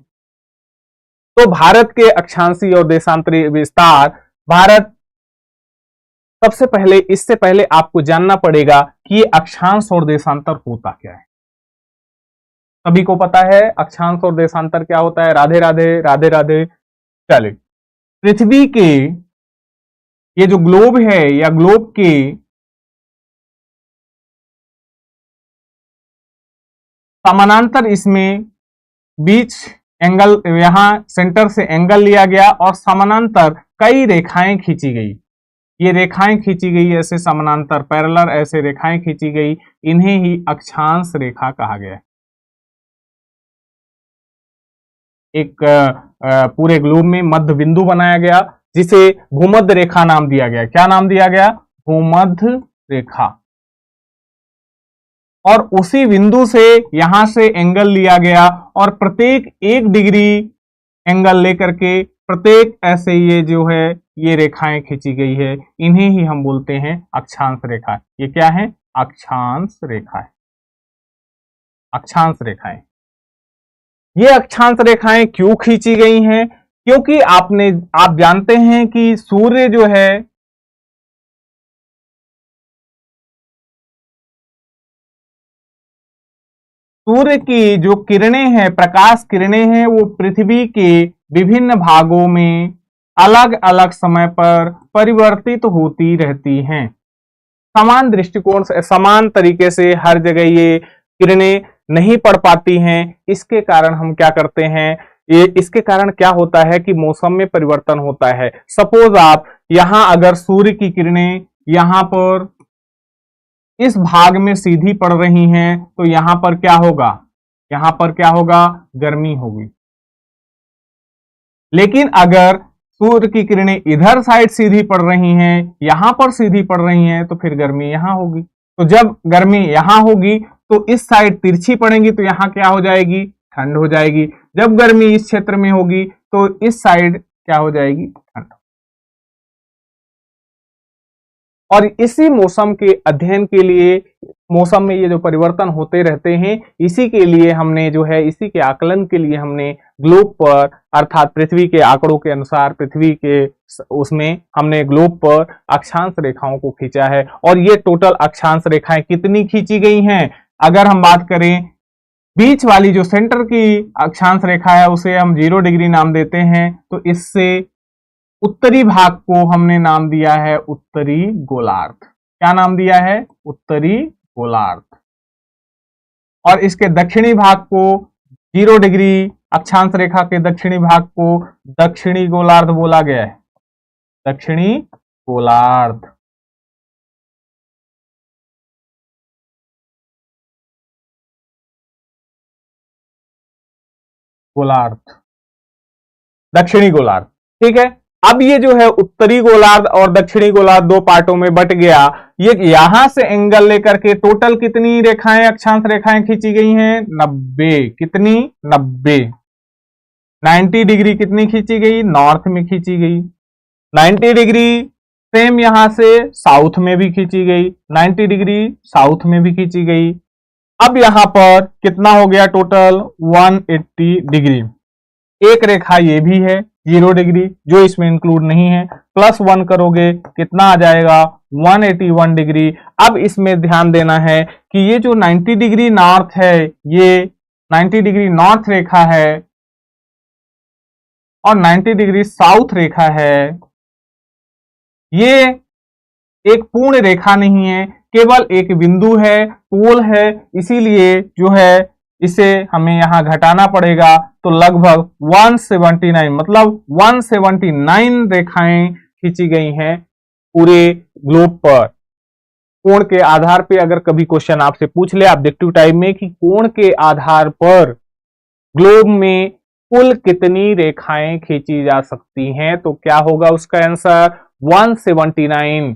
तो भारत के अक्षांशीय और देशांतरी विस्तार, भारत सबसे पहले, इससे पहले आपको जानना पड़ेगा कि ये अक्षांश और देशांतर होता क्या है। सभी को पता है अक्षांश और देशांतर क्या होता है। राधे राधे, राधे राधे। चलिए, पृथ्वी के ये जो ग्लोब है या ग्लोब के समानांतर, इसमें बीच एंगल, यहां सेंटर से एंगल लिया गया और समानांतर कई रेखाएं खींची गई। ये रेखाएं खींची गई ऐसे समानांतर पैरेलल, ऐसे रेखाएं खींची गई, इन्हें ही अक्षांश रेखा कहा गया है। एक पूरे ग्लोब में मध्य बिंदु बनाया गया जिसे भूमध्य रेखा नाम दिया गया। क्या नाम दिया गया? भूमध्य रेखा। और उसी बिंदु से यहां से एंगल लिया गया और प्रत्येक 1 डिग्री एंगल लेकर के प्रत्येक ऐसे ये जो है ये रेखाएं खींची गई है, इन्हें ही हम बोलते हैं अक्षांश रेखा। ये क्या है? अक्षांश रेखा है। अक्षांश रेखाएं, ये अक्षांश रेखाएं क्यों खींची गई हैं? क्योंकि आप जानते हैं कि सूर्य जो है सूर्य की जो किरणें हैं, प्रकाश किरणें हैं, वो पृथ्वी के विभिन्न भागों में अलग अलग समय पर परिवर्तित होती रहती हैं। समान दृष्टिकोण से, समान तरीके से हर जगह ये किरणें नहीं पड़ पाती हैं। इसके कारण हम क्या करते हैं, इसके कारण क्या होता है कि मौसम में परिवर्तन होता है। सपोज आप यहां अगर सूर्य की किरणें यहां पर इस भाग में सीधी पड़ रही हैं तो यहां पर क्या होगा, यहां पर क्या होगा, गर्मी होगी। लेकिन अगर सूर्य की किरणें इधर साइड सीधी पड़ रही हैं, यहां पर सीधी पड़ रही हैं, तो फिर गर्मी यहां होगी। तो जब गर्मी यहां होगी तो इस साइड तिरछी पड़ेंगी तो यहां क्या हो जाएगी, ठंड हो जाएगी। जब गर्मी इस क्षेत्र में होगी तो इस साइड क्या हो जाएगी, ठंड। और इसी मौसम के अध्ययन के लिए, मौसम में ये जो परिवर्तन होते रहते हैं, इसी के लिए हमने जो है, इसी के आकलन के लिए हमने ग्लोब पर, अर्थात पृथ्वी के आंकड़ों के अनुसार पृथ्वी के उसमें हमने ग्लोब पर अक्षांश रेखाओं को खींचा है। और ये टोटल अक्षांश रेखाएं कितनी खींची गई हैं, अगर हम बात करें बीच वाली जो सेंटर की अक्षांश रेखा है उसे हम 0 डिग्री नाम देते हैं। तो इससे उत्तरी भाग को हमने नाम दिया है उत्तरी गोलार्ध। क्या नाम दिया है, उत्तरी गोलार्ध। और इसके दक्षिणी भाग को 0 डिग्री अक्षांश रेखा के दक्षिणी भाग को दक्षिणी गोलार्ध बोला गया है, दक्षिणी गोलार्ध। गोलार्ध, दक्षिणी गोलार्ध, ठीक है। अब ये जो है उत्तरी गोलार्ध और दक्षिणी गोलार्ध दो पार्टों में बट गया। ये यहां से एंगल लेकर के टोटल कितनी रेखाएं, अक्षांश रेखाएं खींची गई हैं, 90। कितनी, 90। 90 डिग्री कितनी खींची गई, नॉर्थ में खींची गई। 90 डिग्री सेम यहां से साउथ में भी खींची गई, 90 डिग्री साउथ में भी खींची गई। अब यहां पर कितना हो गया टोटल, 180 डिग्री। एक रेखा ये भी है 0 डिग्री जो इसमें इंक्लूड नहीं है, +1 करोगे कितना आ जाएगा, 181 डिग्री। अब इसमें ध्यान देना है कि ये जो 90 डिग्री नॉर्थ है, ये 90 डिग्री नॉर्थ रेखा है और 90 डिग्री साउथ रेखा है, ये एक पूर्ण रेखा नहीं है, केवल एक बिंदु है, पोल है। इसीलिए जो है इसे हमें यहां घटाना पड़ेगा। तो लगभग 179, मतलब 179 रेखाएं खींची गई हैं पूरे ग्लोब पर। कोण के आधार पे अगर कभी क्वेश्चन आपसे पूछ ले ऑब्जेक्टिव टाइप में कि कोण के आधार पर ग्लोब में कुल कितनी रेखाएं खींची जा सकती हैं, तो क्या होगा उसका आंसर, 179।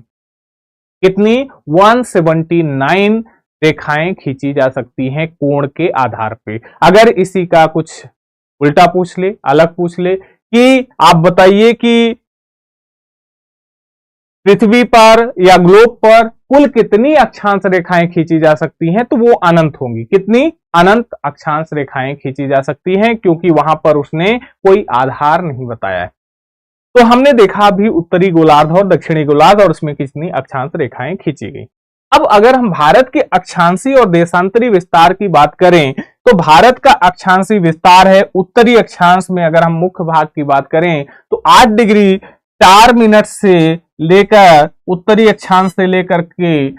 कितनी, 179 रेखाएं खींची जा सकती हैं कोण के आधार पे। अगर इसी का कुछ उल्टा पूछ ले, अलग पूछ ले कि आप बताइए कि पृथ्वी पर या ग्लोब पर कुल कितनी अक्षांश रेखाएं खींची जा सकती हैं, तो वो अनंत होंगी। कितनी, अनंत अक्षांश रेखाएं खींची जा सकती हैं, क्योंकि वहां पर उसने कोई आधार नहीं बताया है। तो हमने देखा अभी उत्तरी गोलार्ध और दक्षिणी गोलार्ध और उसमें कितनी अक्षांश रेखाएं खींची गई। अब अगर हम भारत के अक्षांशीय और देशांतरी विस्तार की बात करें तो भारत का अक्षांशीय विस्तार है, उत्तरी अक्षांश में अगर हम मुख्य भाग की बात करें तो 8 डिग्री 4 मिनट से लेकर, उत्तरी अक्षांश से लेकर के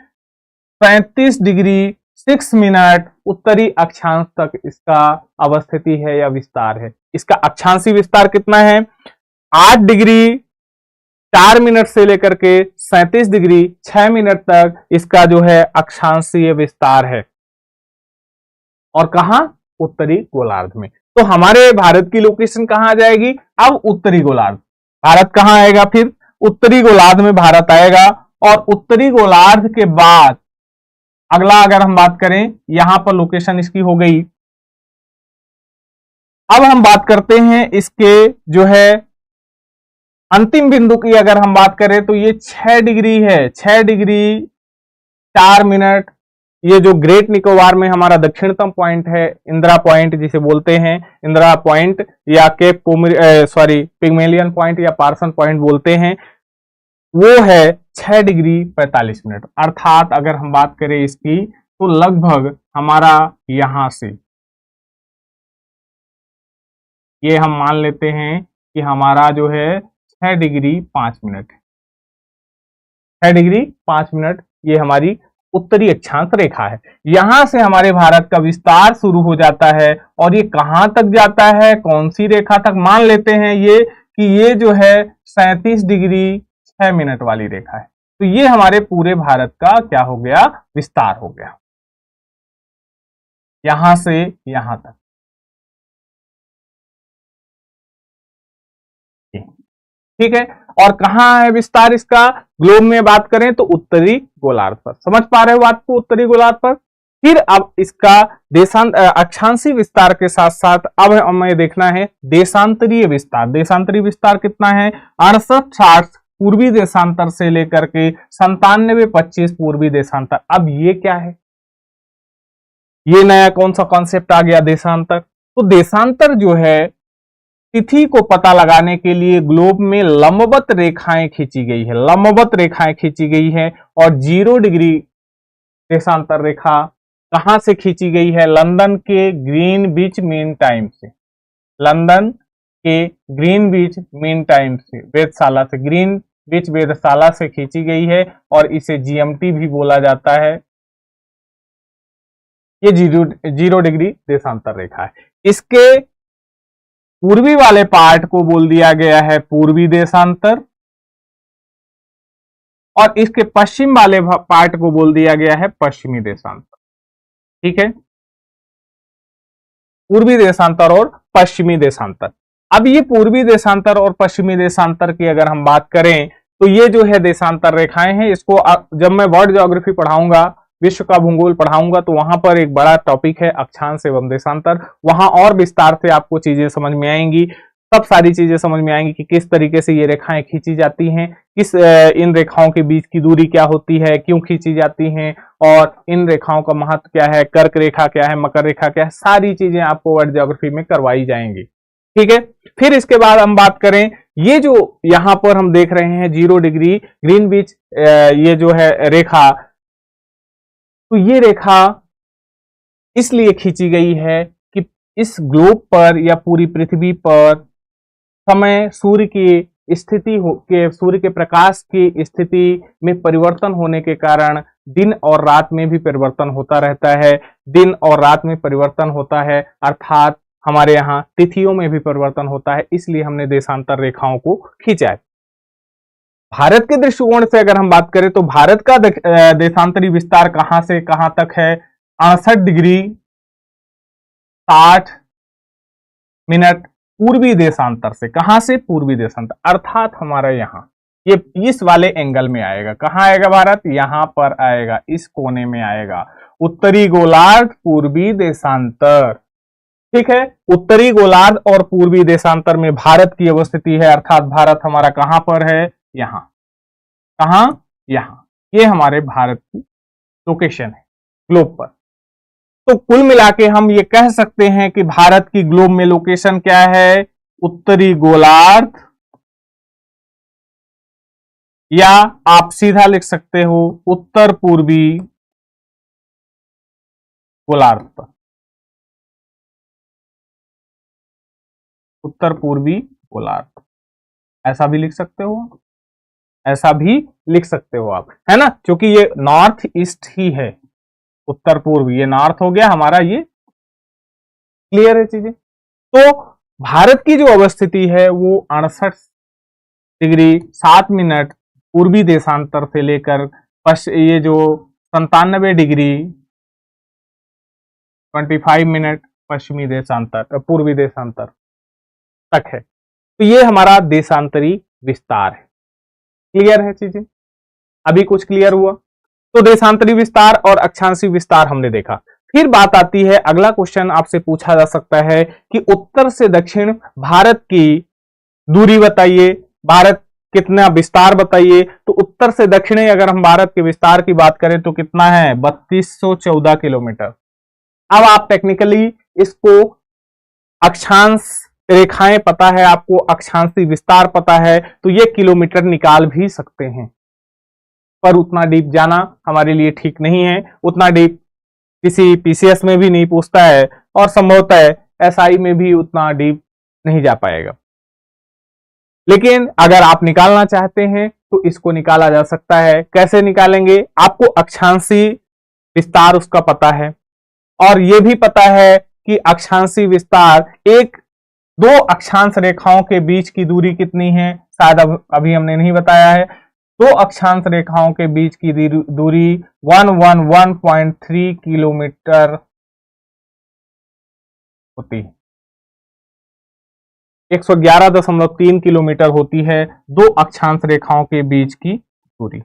35 डिग्री 6 मिनट उत्तरी अक्षांश तक इसका अवस्थिति है या विस्तार है। इसका अक्षांशीय विस्तार कितना है, 8 डिग्री 4 मिनट से लेकर के 37 डिग्री 6 मिनट तक इसका जो है अक्षांशीय विस्तार है। और कहां, उत्तरी गोलार्ध में। तो हमारे भारत की लोकेशन कहां आ जाएगी, अब उत्तरी गोलार्ध। भारत कहां आएगा, फिर उत्तरी गोलार्ध में भारत आएगा। और उत्तरी गोलार्ध के बाद अगला अगर हम बात करें, यहां पर लोकेशन इसकी हो गई। अब हम बात करते हैं इसके जो है अंतिम बिंदु की अगर हम बात करें तो ये 6 डिग्री है, 6 डिग्री 4 मिनट। ये जो ग्रेट निकोबार में हमारा दक्षिणतम पॉइंट है, इंदिरा पॉइंट जिसे बोलते हैं, इंदिरा पॉइंट या केप पिग्मेलियन पॉइंट या पार्सन पॉइंट बोलते हैं, वो है 6 डिग्री 45 मिनट। अर्थात अगर हम बात करें इसकी तो लगभग हमारा यहां से, ये हम मान लेते हैं कि हमारा जो है 6 डिग्री 5 मिनट, 6 डिग्री 5 मिनट ये हमारी उत्तरी अक्षांश रेखा है। यहां से हमारे भारत का विस्तार शुरू हो जाता है और ये कहां तक जाता है, कौन सी रेखा तक, मान लेते हैं ये कि ये जो है 37 डिग्री 6 मिनट वाली रेखा है। तो ये हमारे पूरे भारत का क्या हो गया, विस्तार हो गया, यहां से यहां तक। ठीक है, और कहां है विस्तार इसका, ग्लोब में बात करें तो उत्तरी गोलार्ध पर। समझ पा रहे हो बात को, उत्तरी गोलार्ध पर। फिर अब इसका अक्षांशीय विस्तार के साथ साथ अब हमें देखना है देशांतरीय विस्तार। देशांतरीय विस्तार कितना है, 68-60 पूर्वी देशांतर से लेकर के 97-25 पूर्वी देशांतर। अब ये क्या है, ये नया कौन सा कॉन्सेप्ट आ गया, देशांतर। तो देशांतर जो है तिथि को पता लगाने के लिए ग्लोब में लंबवत रेखाएं खींची गई है, लंबवत रेखाएं खींची गई है। और 0 डिग्री देशांतर रेखा कहां से खींची गई है, लंदन के ग्रीनविच मीन टाइम से, लंदन के ग्रीनविच मीन टाइम से, वेधशाला से, ग्रीनविच वेधशाला से खींची गई है और इसे जीएमटी भी बोला जाता है। ये 0 डिग्री देशांतर रेखा है। इसके पूर्वी वाले पार्ट को बोल दिया गया है पूर्वी देशांतर और इसके पश्चिम वाले पार्ट को बोल दिया गया है पश्चिमी देशांतर। ठीक है, पूर्वी देशांतर और पश्चिमी देशांतर। अब ये पूर्वी देशांतर और पश्चिमी देशांतर की अगर हम बात करें तो ये जो है देशांतर रेखाएं हैं। इसको जब मैं वर्ल्ड ज्योग्राफी पढ़ाऊंगा, विश्व का भूगोल पढ़ाऊंगा, तो वहां पर एक बड़ा टॉपिक है अक्षांश एवं देशांतर। वहां और विस्तार से आपको चीजें समझ में आएंगी, सब सारी चीजें समझ में आएंगी कि किस तरीके से ये रेखाएं खींची जाती हैं, किस इन रेखाओं के बीच की दूरी क्या होती है, क्यों खींची जाती हैं और इन रेखाओं का महत्व क्या है, कर्क रेखा क्या है, मकर रेखा क्या है, सारी चीजें आपको वर्ल्ड ज्योग्राफी में करवाई जाएंगी। ठीक है, फिर इसके बाद हम बात करें, ये जो यहां पर हम देख रहे हैं 0 डिग्री ग्रीनविच, ये जो है रेखा, तो ये रेखा इसलिए खींची गई है कि इस ग्लोब पर या पूरी पृथ्वी पर समय सूर्य की स्थिति सूर्य के प्रकाश की स्थिति में परिवर्तन होने के कारण दिन और रात में भी परिवर्तन होता रहता है, दिन और रात में परिवर्तन होता है, अर्थात हमारे यहाँ तिथियों में भी परिवर्तन होता है। इसलिए हमने देशांतर रेखाओं को खींचा है। भारत के दृष्टिकोण से अगर हम बात करें तो भारत का देशांतरी विस्तार कहां से कहां तक है, 68 डिग्री 60 मिनट पूर्वी देशांतर से। कहां से, पूर्वी देशांतर, अर्थात हमारा यहाँ ये इस वाले एंगल में आएगा। कहां आएगा भारत, यहां पर आएगा, इस कोने में आएगा, उत्तरी गोलार्ध पूर्वी देशांतर। ठीक है, उत्तरी गोलार्ध और पूर्वी देशांतर में भारत की अवस्थिति है, अर्थात भारत हमारा कहां पर है, यहां। कहां, यहां, ये हमारे भारत की लोकेशन है ग्लोब पर। तो कुल मिला के हम ये कह सकते हैं कि भारत की ग्लोब में लोकेशन क्या है, उत्तरी गोलार्ध, या आप सीधा लिख सकते हो उत्तर पूर्वी गोलार्ध पर, उत्तर पूर्वी गोलार्ध, ऐसा भी लिख सकते हो, ऐसा भी लिख सकते हो आप, है ना, क्योंकि ये नॉर्थ ईस्ट ही है, उत्तर पूर्व ये नॉर्थ हो गया हमारा, ये क्लियर है चीजें। तो भारत की जो अवस्थिति है वो 68 डिग्री 7 मिनट पूर्वी देशांतर से लेकर ये जो 97 डिग्री 25 मिनट पश्चिमी देशांतर, पूर्वी देशांतर तक है। तो ये हमारा देशांतरी विस्तार है। क्लियर है चीजें, अभी कुछ क्लियर हुआ? तो देशांतरी विस्तार और अक्षांशीय विस्तार हमने देखा। फिर बात आती है, अगला क्वेश्चन आपसे पूछा जा सकता है कि उत्तर से दक्षिण भारत की दूरी बताइए, भारत कितना विस्तार बताइए। तो उत्तर से दक्षिण अगर हम भारत के विस्तार की बात करें तो कितना है, 3214 किलोमीटर। अब आप टेक्निकली इसको अक्षांश रेखाएं पता है आपको, अक्षांशीय विस्तार पता है, तो ये किलोमीटर निकाल भी सकते हैं, पर उतना डीप जाना हमारे लिए ठीक नहीं है। उतना डीप किसी पीसीएस में भी नहीं पूछता है और संभवतः एसआई में भी उतना डीप नहीं जा पाएगा। लेकिन अगर आप निकालना चाहते हैं तो इसको निकाला जा सकता है। कैसे निकालेंगे? आपको अक्षांशीय विस्तार उसका पता है और यह भी पता है कि अक्षांशीय विस्तार एक दो अक्षांश रेखाओं के बीच की दूरी कितनी है, शायद अभी हमने नहीं बताया है। दो अक्षांश रेखाओं के बीच की दूरी 111.3 किलोमीटर होती है, 111.3 किलोमीटर होती है दो अक्षांश रेखाओं के बीच की दूरी।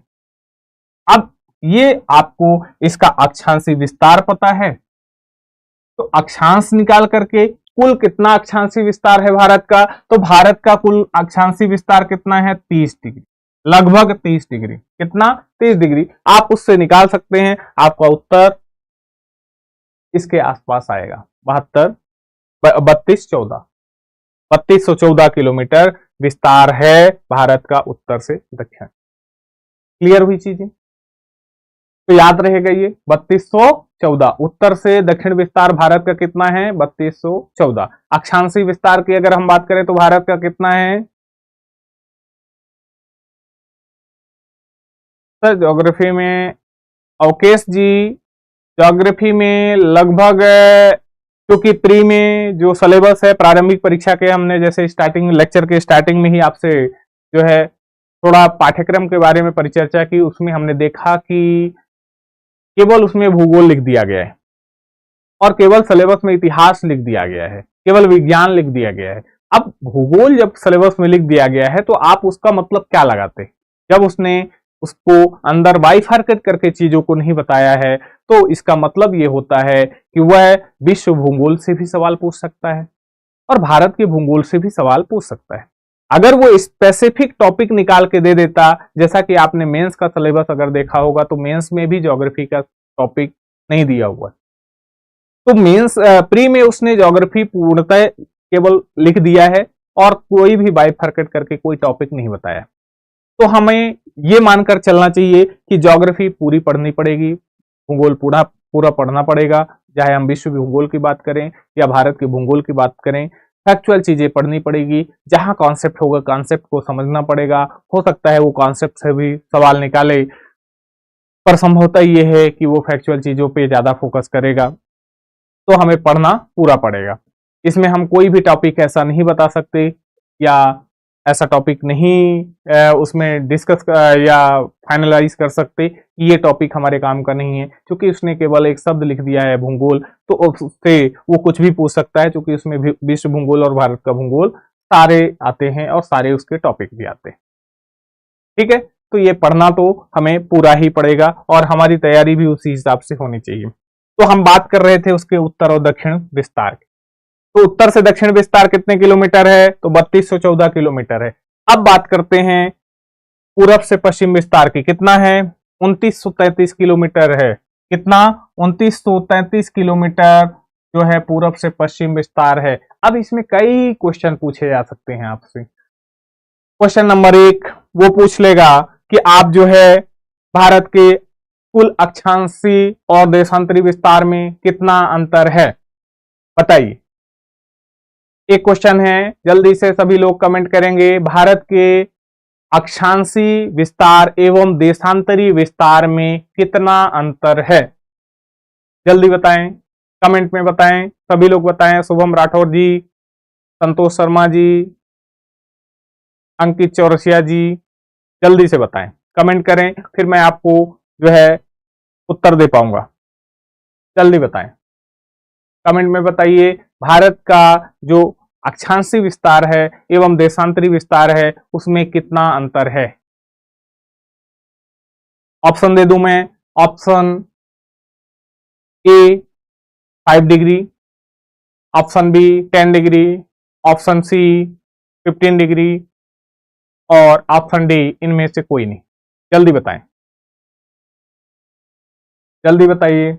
अब ये आपको इसका अक्षांशीय विस्तार पता है, तो अक्षांश निकाल करके कुल कितना अक्षांशीय विस्तार है भारत का, तो भारत का कुल अक्षांशीय विस्तार कितना है? 30 डिग्री, लगभग 30 डिग्री। कितना? 30 डिग्री। आप उससे निकाल सकते हैं, आपका उत्तर इसके आसपास आएगा, 3214 किलोमीटर विस्तार है भारत का उत्तर से दक्षिण। क्लियर हुई चीजें? तो याद रहेगा ये 3214 उत्तर से दक्षिण विस्तार भारत का कितना है? 3214। अक्षांशीय विस्तार की अगर हम बात करें तो भारत का कितना है? सर ज्योग्राफी में अवकेश जी, ज्योग्राफी में लगभग, क्योंकि प्री में जो सिलेबस है प्रारंभिक परीक्षा के, हमने जैसे स्टार्टिंग लेक्चर के स्टार्टिंग में ही आपसे जो है थोड़ा पाठ्यक्रम के बारे में परिचर्चा की, उसमें हमने देखा कि केवल उसमें भूगोल लिख दिया गया है और केवल सिलेबस में इतिहास लिख दिया गया है, केवल विज्ञान लिख दिया गया है। अब भूगोल जब सिलेबस में लिख दिया गया है तो आप उसका मतलब क्या लगाते? जब उसने उसको अंदर बाइफरकेट करके चीजों को नहीं बताया है तो इसका मतलब ये होता है कि वह विश्व भूगोल से भी सवाल पूछ सकता है और भारत के भूगोल से भी सवाल पूछ सकता है। अगर वो स्पेसिफिक टॉपिक निकाल के दे देता, जैसा कि आपने मेंस का सिलेबस अगर देखा होगा तो मेंस में भी ज्योग्राफी का टॉपिक नहीं दिया हुआ, तो मेंस प्री में उसने ज्योग्राफी पूर्णतः केवल लिख दिया है और कोई भी बाइफरकेट करके कोई टॉपिक नहीं बताया। तो हमें ये मानकर चलना चाहिए कि ज्योग्राफी पूरी पढ़नी पड़ेगी, भूगोल पूरा पढ़ना पड़ेगा, चाहे हम विश्व भूगोल की बात करें या भारत के भूगोल की बात करें। फैक्चुअल चीजें पढ़नी पड़ेगी, जहां कॉन्सेप्ट होगा कॉन्सेप्ट को समझना पड़ेगा। हो सकता है वो कॉन्सेप्ट से भी सवाल निकाले, पर संभवतः ये है कि वो फैक्चुअल चीजों पे ज्यादा फोकस करेगा, तो हमें पढ़ना पूरा पड़ेगा। इसमें हम कोई भी टॉपिक ऐसा नहीं बता सकते या ऐसा टॉपिक नहीं उसमें डिस्कस या फाइनलाइज कर सकते कि ये टॉपिक हमारे काम का नहीं है, क्योंकि उसने केवल एक शब्द लिख दिया है भूगोल, तो उससे वो कुछ भी पूछ सकता है, क्योंकि उसमें विश्व भूगोल और भारत का भूगोल सारे आते हैं और सारे उसके टॉपिक भी आते हैं। ठीक है, तो ये पढ़ना तो हमें पूरा ही पड़ेगा और हमारी तैयारी भी उसी हिसाब से होनी चाहिए। तो हम बात कर रहे थे उसके उत्तर और दक्षिण विस्तार की। तो उत्तर से दक्षिण विस्तार कितने किलोमीटर है? तो 3214 किलोमीटर है। अब बात करते हैं पूरब से पश्चिम विस्तार की, कितना है? 2933 किलोमीटर है। कितना? 2933 किलोमीटर जो है पूरब से पश्चिम विस्तार है। अब इसमें कई क्वेश्चन पूछे जा सकते हैं आपसे। क्वेश्चन नंबर 1 वो पूछ लेगा कि आप जो है भारत के कुल अक्षांशीय और देशांतरी विस्तार में कितना अंतर है, बताइए। एक क्वेश्चन है, जल्दी से सभी लोग कमेंट करेंगे, भारत के अक्षांशीय विस्तार एवं देशांतरी विस्तार में कितना अंतर है? जल्दी बताएं, कमेंट में बताएं, सभी लोग बताएं। शुभम राठौर जी, संतोष शर्मा जी, अंकित चौरसिया जी, जल्दी से बताएं, कमेंट करें, फिर मैं आपको जो है उत्तर दे पाऊंगा। जल्दी बताएं, कमेंट में बताइए भारत का जो अक्षांशीय विस्तार है एवं देशांतरी विस्तार है उसमें कितना अंतर है। ऑप्शन दे दूं मैं। Option A 5 degree, option B 10 degree, option C 15 degree और ऑप्शन डी इनमें से कोई नहीं। जल्दी बताएं, जल्दी बताइए।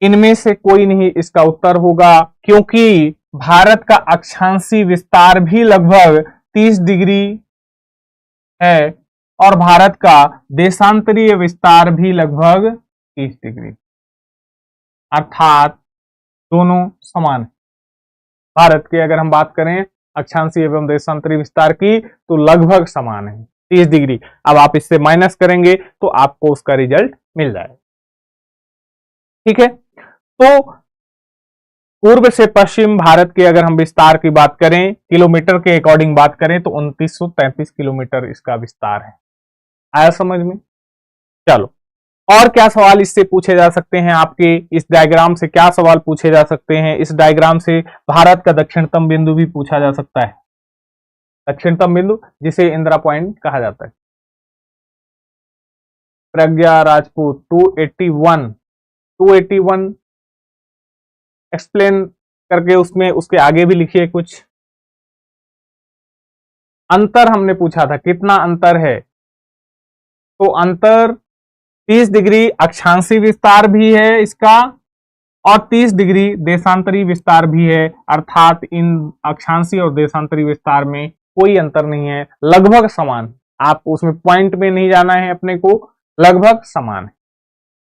इनमें से कोई नहीं इसका उत्तर होगा, क्योंकि भारत का अक्षांशीय विस्तार भी लगभग 30 डिग्री है और भारत का देशांतरीय विस्तार भी लगभग 30 डिग्री। अर्थात दोनों समान है। भारत की अगर हम बात करें अक्षांशीय एवं देशांतरी विस्तार की तो लगभग समान है 30 डिग्री। अब आप इससे माइनस करेंगे तो आपको उसका रिजल्ट मिल जाएगा। ठीक है, तो पूर्व से पश्चिम भारत के अगर हम विस्तार की बात करें, किलोमीटर के अकॉर्डिंग बात करें तो 2933 किलोमीटर इसका विस्तार है। आया समझ में? चलो, और क्या सवाल इससे पूछे जा सकते हैं? आपके इस डायग्राम से क्या सवाल पूछे जा सकते हैं? इस डायग्राम से भारत का दक्षिणतम बिंदु भी पूछा जा सकता है। दक्षिणतम बिंदु जिसे इंदिरा पॉइंट कहा जाता है। प्रज्ञा राजपूत 281 एक्सप्लेन करके उसमें उसके आगे भी लिखिए कुछ। अंतर हमने पूछा था, कितना अंतर है? तो अंतर 30 डिग्री अक्षांशीय विस्तार भी है इसका और 30 डिग्री देशांतरी विस्तार भी है, अर्थात इन अक्षांशीय और देशांतरी विस्तार में कोई अंतर नहीं है, लगभग समान। आप उसमें पॉइंट में नहीं जाना है अपने को, लगभग समान है।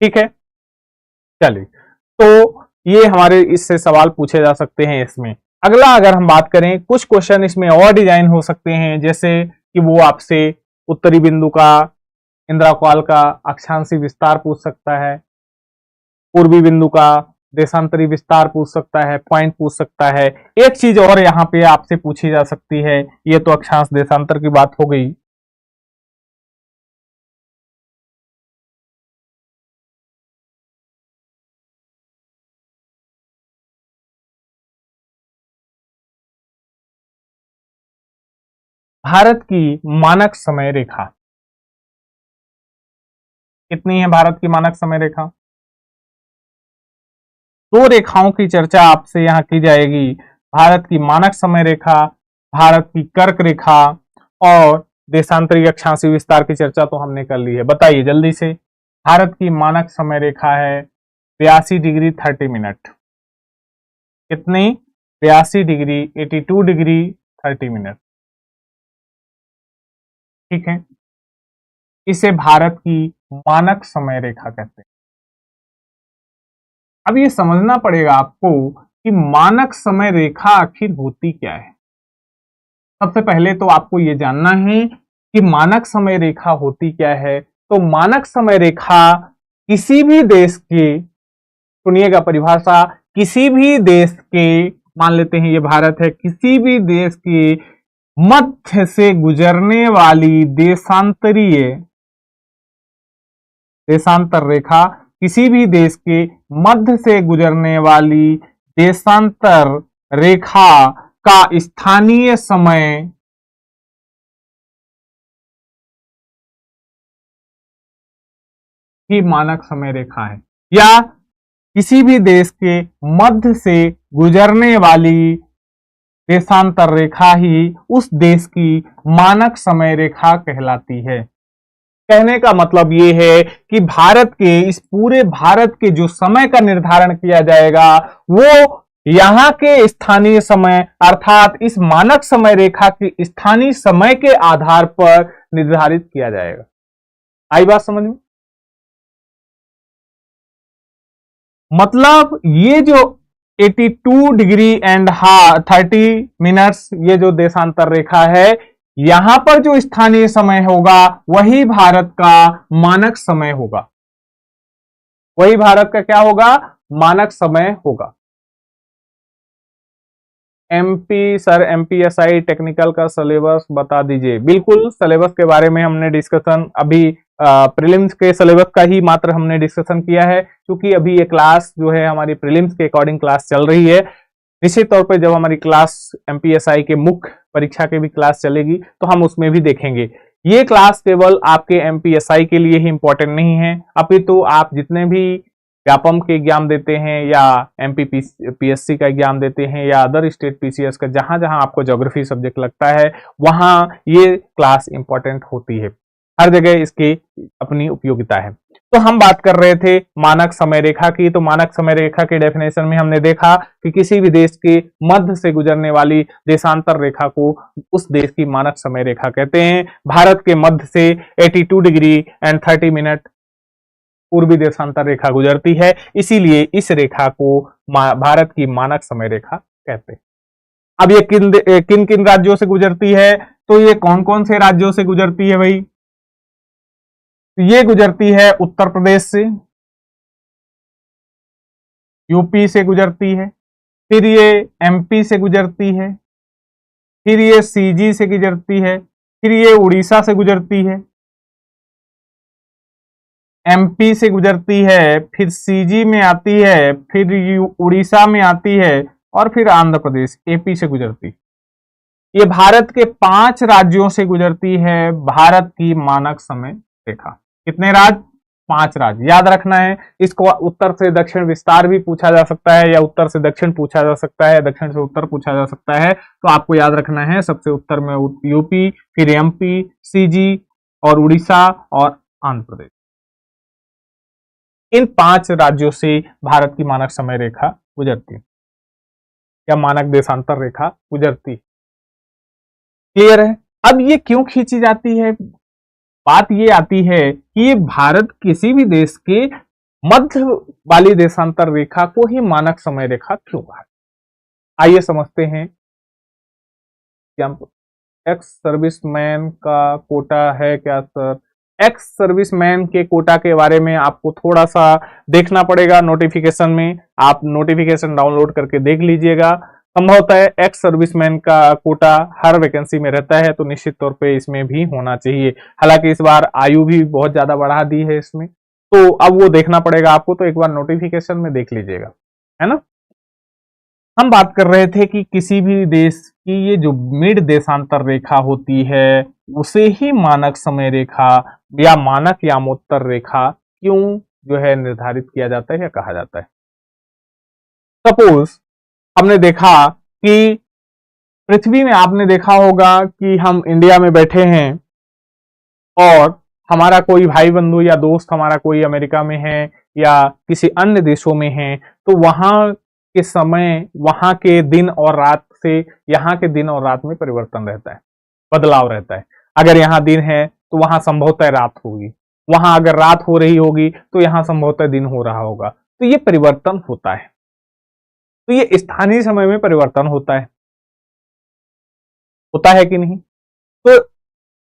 ठीक है, चलिए, तो ये हमारे इससे सवाल पूछे जा सकते हैं इसमें। अगला अगर हम बात करें, कुछ क्वेश्चन इसमें और डिजाइन हो सकते हैं, जैसे कि वो आपसे उत्तरी बिंदु का, इंदिरा कॉल का अक्षांशीय विस्तार पूछ सकता है, पूर्वी बिंदु का देशांतरी विस्तार पूछ सकता है, पॉइंट पूछ सकता है। एक चीज और यहाँ पे आपसे पूछी जा सकती है, ये तो अक्षांश देशांतर की बात हो गई। भारत की मानक समय रेखा कितनी है? भारत की मानक समय रेखा, दो रेखाओं की चर्चा आपसे यहां की जाएगी। भारत की मानक समय रेखा, भारत की कर्क रेखा और देशांतरी अक्षांशीय विस्तार की चर्चा तो हमने कर ली है। बताइए जल्दी से। भारत की मानक समय रेखा है 82 डिग्री 30 मिनट। कितनी? 82 डिग्री 82 डिग्री 30 मिनट। ठीक है, इसे भारत की मानक समय रेखा कहते हैं। अब ये समझना पड़ेगा आपको कि मानक समय रेखा आखिर होती क्या है। सबसे पहले तो आपको ये जानना है कि मानक समय रेखा होती क्या है। तो मानक समय रेखा किसी भी देश के, सुनिएगा परिभाषा, किसी भी देश के, मान लेते हैं ये भारत है, किसी भी देश के मध्य से गुजरने वाली देशांतर रेखा, किसी भी देश के मध्य से गुजरने वाली देशांतर रेखा का स्थानीय समय ही मानक समय रेखा है, या किसी भी देश के मध्य से गुजरने वाली देशांतर रेखा ही उस देश की मानक समय रेखा कहलाती है। कहने का मतलब ये है कि भारत के, इस पूरे भारत के जो समय का निर्धारण किया जाएगा वो यहां के स्थानीय समय अर्थात इस मानक समय रेखा के स्थानीय समय के आधार पर निर्धारित किया जाएगा। आई बात समझ में? मतलब ये जो 82 डिग्री एंड 30 मिनट्स ये जो देशांतर रेखा है, यहां पर जो स्थानीय समय होगा वही भारत का मानक समय होगा। वही भारत का क्या होगा? मानक समय होगा। एमपी सर, एमपीएसआई टेक्निकल का सिलेबस बता दीजिए। बिल्कुल, सिलेबस के बारे में हमने डिस्कशन अभी प्रीलिम्स के सिलेबस का ही मात्र हमने डिस्कशन किया है, क्योंकि अभी ये क्लास जो है हमारी प्रीलिम्स के अकॉर्डिंग क्लास चल रही है। निश्चित तौर पे जब हमारी क्लास एमपीएसआई के मुख्य परीक्षा के भी क्लास चलेगी तो हम उसमें भी देखेंगे। ये क्लास केवल आपके एमपीएसआई के लिए ही इंपॉर्टेंट नहीं है, अपितु आप जितने भी व्यापम के एग्जाम देते हैं या एमपीपीएससी का एग्जाम देते हैं या अदर स्टेट पीसीएस का, जहां जहां आपको ज्योग्राफी सब्जेक्ट लगता है वहां ये क्लास इंपॉर्टेंट होती है। हर जगह इसकी अपनी उपयोगिता है। तो हम बात कर रहे थे मानक समय रेखा की। तो मानक समय रेखा के डेफिनेशन में हमने देखा कि किसी भी देश के मध्य से गुजरने वाली देशांतर रेखा को उस देश की मानक समय रेखा कहते हैं। भारत के मध्य से 82 डिग्री एंड 30 मिनट पूर्वी देशांतर रेखा गुजरती है, इसीलिए इस रेखा को भारत की मानक समय रेखा कहते हैं। अब ये किन किन राज्यों से गुजरती है, तो ये कौन कौन से राज्यों से गुजरती है भाई? ये गुजरती है उत्तर प्रदेश से, यूपी से गुजरती है, फिर ये एमपी से गुजरती है, फिर ये सीजी से गुजरती है, फिर ये उड़ीसा से गुजरती है, एमपी से गुजरती है, फिर सीजी में आती है, फिर उड़ीसा में आती है, और फिर आंध्र प्रदेश एपी से गुजरती है। ये भारत के 5 राज्यों से गुजरती है भारत की मानक समय रेखा। कितने राज्य? 5 राज्य। याद रखना है, इसको उत्तर से दक्षिण विस्तार भी पूछा जा सकता है, या उत्तर से दक्षिण पूछा जा सकता है, दक्षिण से उत्तर पूछा जा सकता है। तो आपको याद रखना है, सबसे उत्तर में यूपी, फिर एमपी, सीजी और उड़ीसा और आंध्र प्रदेश। इन 5 राज्यों से भारत की मानक समय रेखा गुजरती है, या मानक देशांतर रेखा गुजरती। क्लियर है? अब ये क्यों खींची जाती है? बात ये आती है कि ये भारत किसी भी देश के मध्य वाली देशांतर रेखा को ही मानक समय रेखा क्यों कहा? आइए समझते हैं। एक्स सर्विसमैन का कोटा है क्या सर? एक्स सर्विसमैन के कोटा के बारे में आपको थोड़ा सा देखना पड़ेगा नोटिफिकेशन में। आप नोटिफिकेशन डाउनलोड करके देख लीजिएगा। संभवतः एक्स सर्विसमैन का कोटा हर वैकेंसी में रहता है, तो निश्चित तौर पे इसमें भी होना चाहिए। हालांकि इस बार आयु भी बहुत ज्यादा बढ़ा दी है इसमें, तो अब वो देखना पड़ेगा आपको, तो एक बार नोटिफिकेशन में देख लीजिएगा, है ना। हम बात कर रहे थे कि किसी भी देश की ये जो मिड देशांतर रेखा होती है उसे ही मानक समय रेखा या मानक यामोत्तर रेखा क्यों जो है निर्धारित किया जाता है या कहा जाता है। सपोज हमने देखा कि पृथ्वी में, आपने देखा होगा कि हम इंडिया में बैठे हैं और हमारा कोई भाई बंधु या दोस्त हमारा कोई अमेरिका में है या किसी अन्य देशों में है, तो वहां के समय, वहां के दिन और रात से यहाँ के दिन और रात में परिवर्तन रहता है, बदलाव रहता है। अगर यहाँ दिन है तो वहां संभवतः रात होगी, वहां अगर रात हो रही होगी तो यहाँ संभवतः दिन हो रहा होगा। तो ये परिवर्तन होता है, तो ये स्थानीय समय में परिवर्तन होता है कि नहीं? तो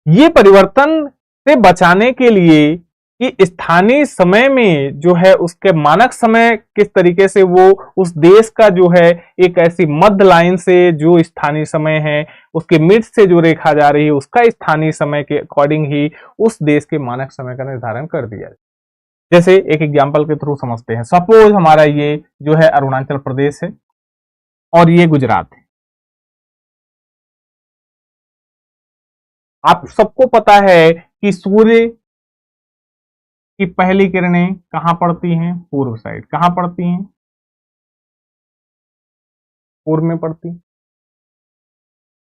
ये परिवर्तन से बचाने के लिए कि स्थानीय समय में जो है उसके मानक समय किस तरीके से वो उस देश का जो है एक ऐसी मध्य लाइन से जो स्थानीय समय है उसके मिड से जो रेखा जा रही है उसका स्थानीय समय के अकॉर्डिंग ही उस देश के मानक समय का निर्धारण कर दिया जाए। जैसे एक एग्जांपल के थ्रू समझते हैं। सपोज हमारा ये जो है अरुणाचल प्रदेश है और ये गुजरात है। आप सबको पता है कि सूर्य की पहली किरणें कहां पड़ती हैं? पूर्व साइड। कहां पड़ती हैं? पूर्व में पड़ती।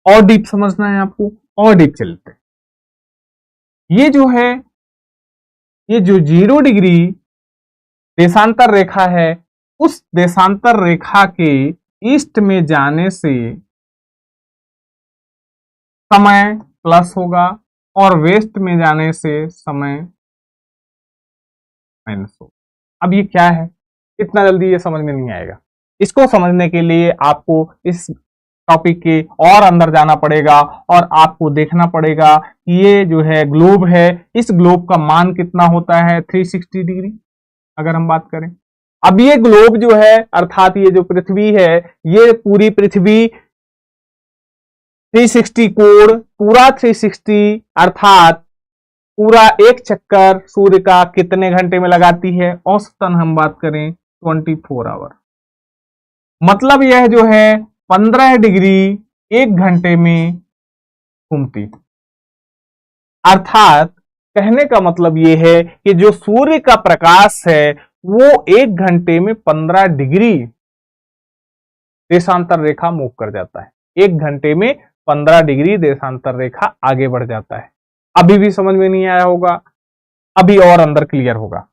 और डीप समझना है आपको, और डीप चलते हैं। ये जो है, ये जो 0 डिग्री देशांतर रेखा है, उस देशांतर रेखा के ईस्ट में जाने से समय प्लस होगा और वेस्ट में जाने से समय माइनस होगा। अब ये क्या है, इतना जल्दी ये समझ में नहीं आएगा। इसको समझने के लिए आपको इस टॉपिक के और अंदर जाना पड़ेगा और आपको देखना पड़ेगा कि ये जो है ग्लोब है, इस ग्लोब का मान कितना होता है? 360 डिग्री अगर हम बात करें। अब ये ग्लोब जो है, अर्थात ये जो पृथ्वी है, ये पूरी पृथ्वी 360 कोण, पूरा 360 अर्थात पूरा एक चक्कर सूर्य का कितने घंटे में लगाती है? औसतन हम बात करें 24 आवर। मतलब यह जो है 15 डिग्री 1 घंटे में घूमती। अर्थात कहने का मतलब यह है कि जो सूर्य का प्रकाश है वो 1 घंटे में 15 डिग्री देशांतर रेखा मूव कर जाता है। 1 घंटे में 15 डिग्री देशांतर रेखा आगे बढ़ जाता है। अभी भी समझ में नहीं आया होगा, अभी और अंदर क्लियर होगा।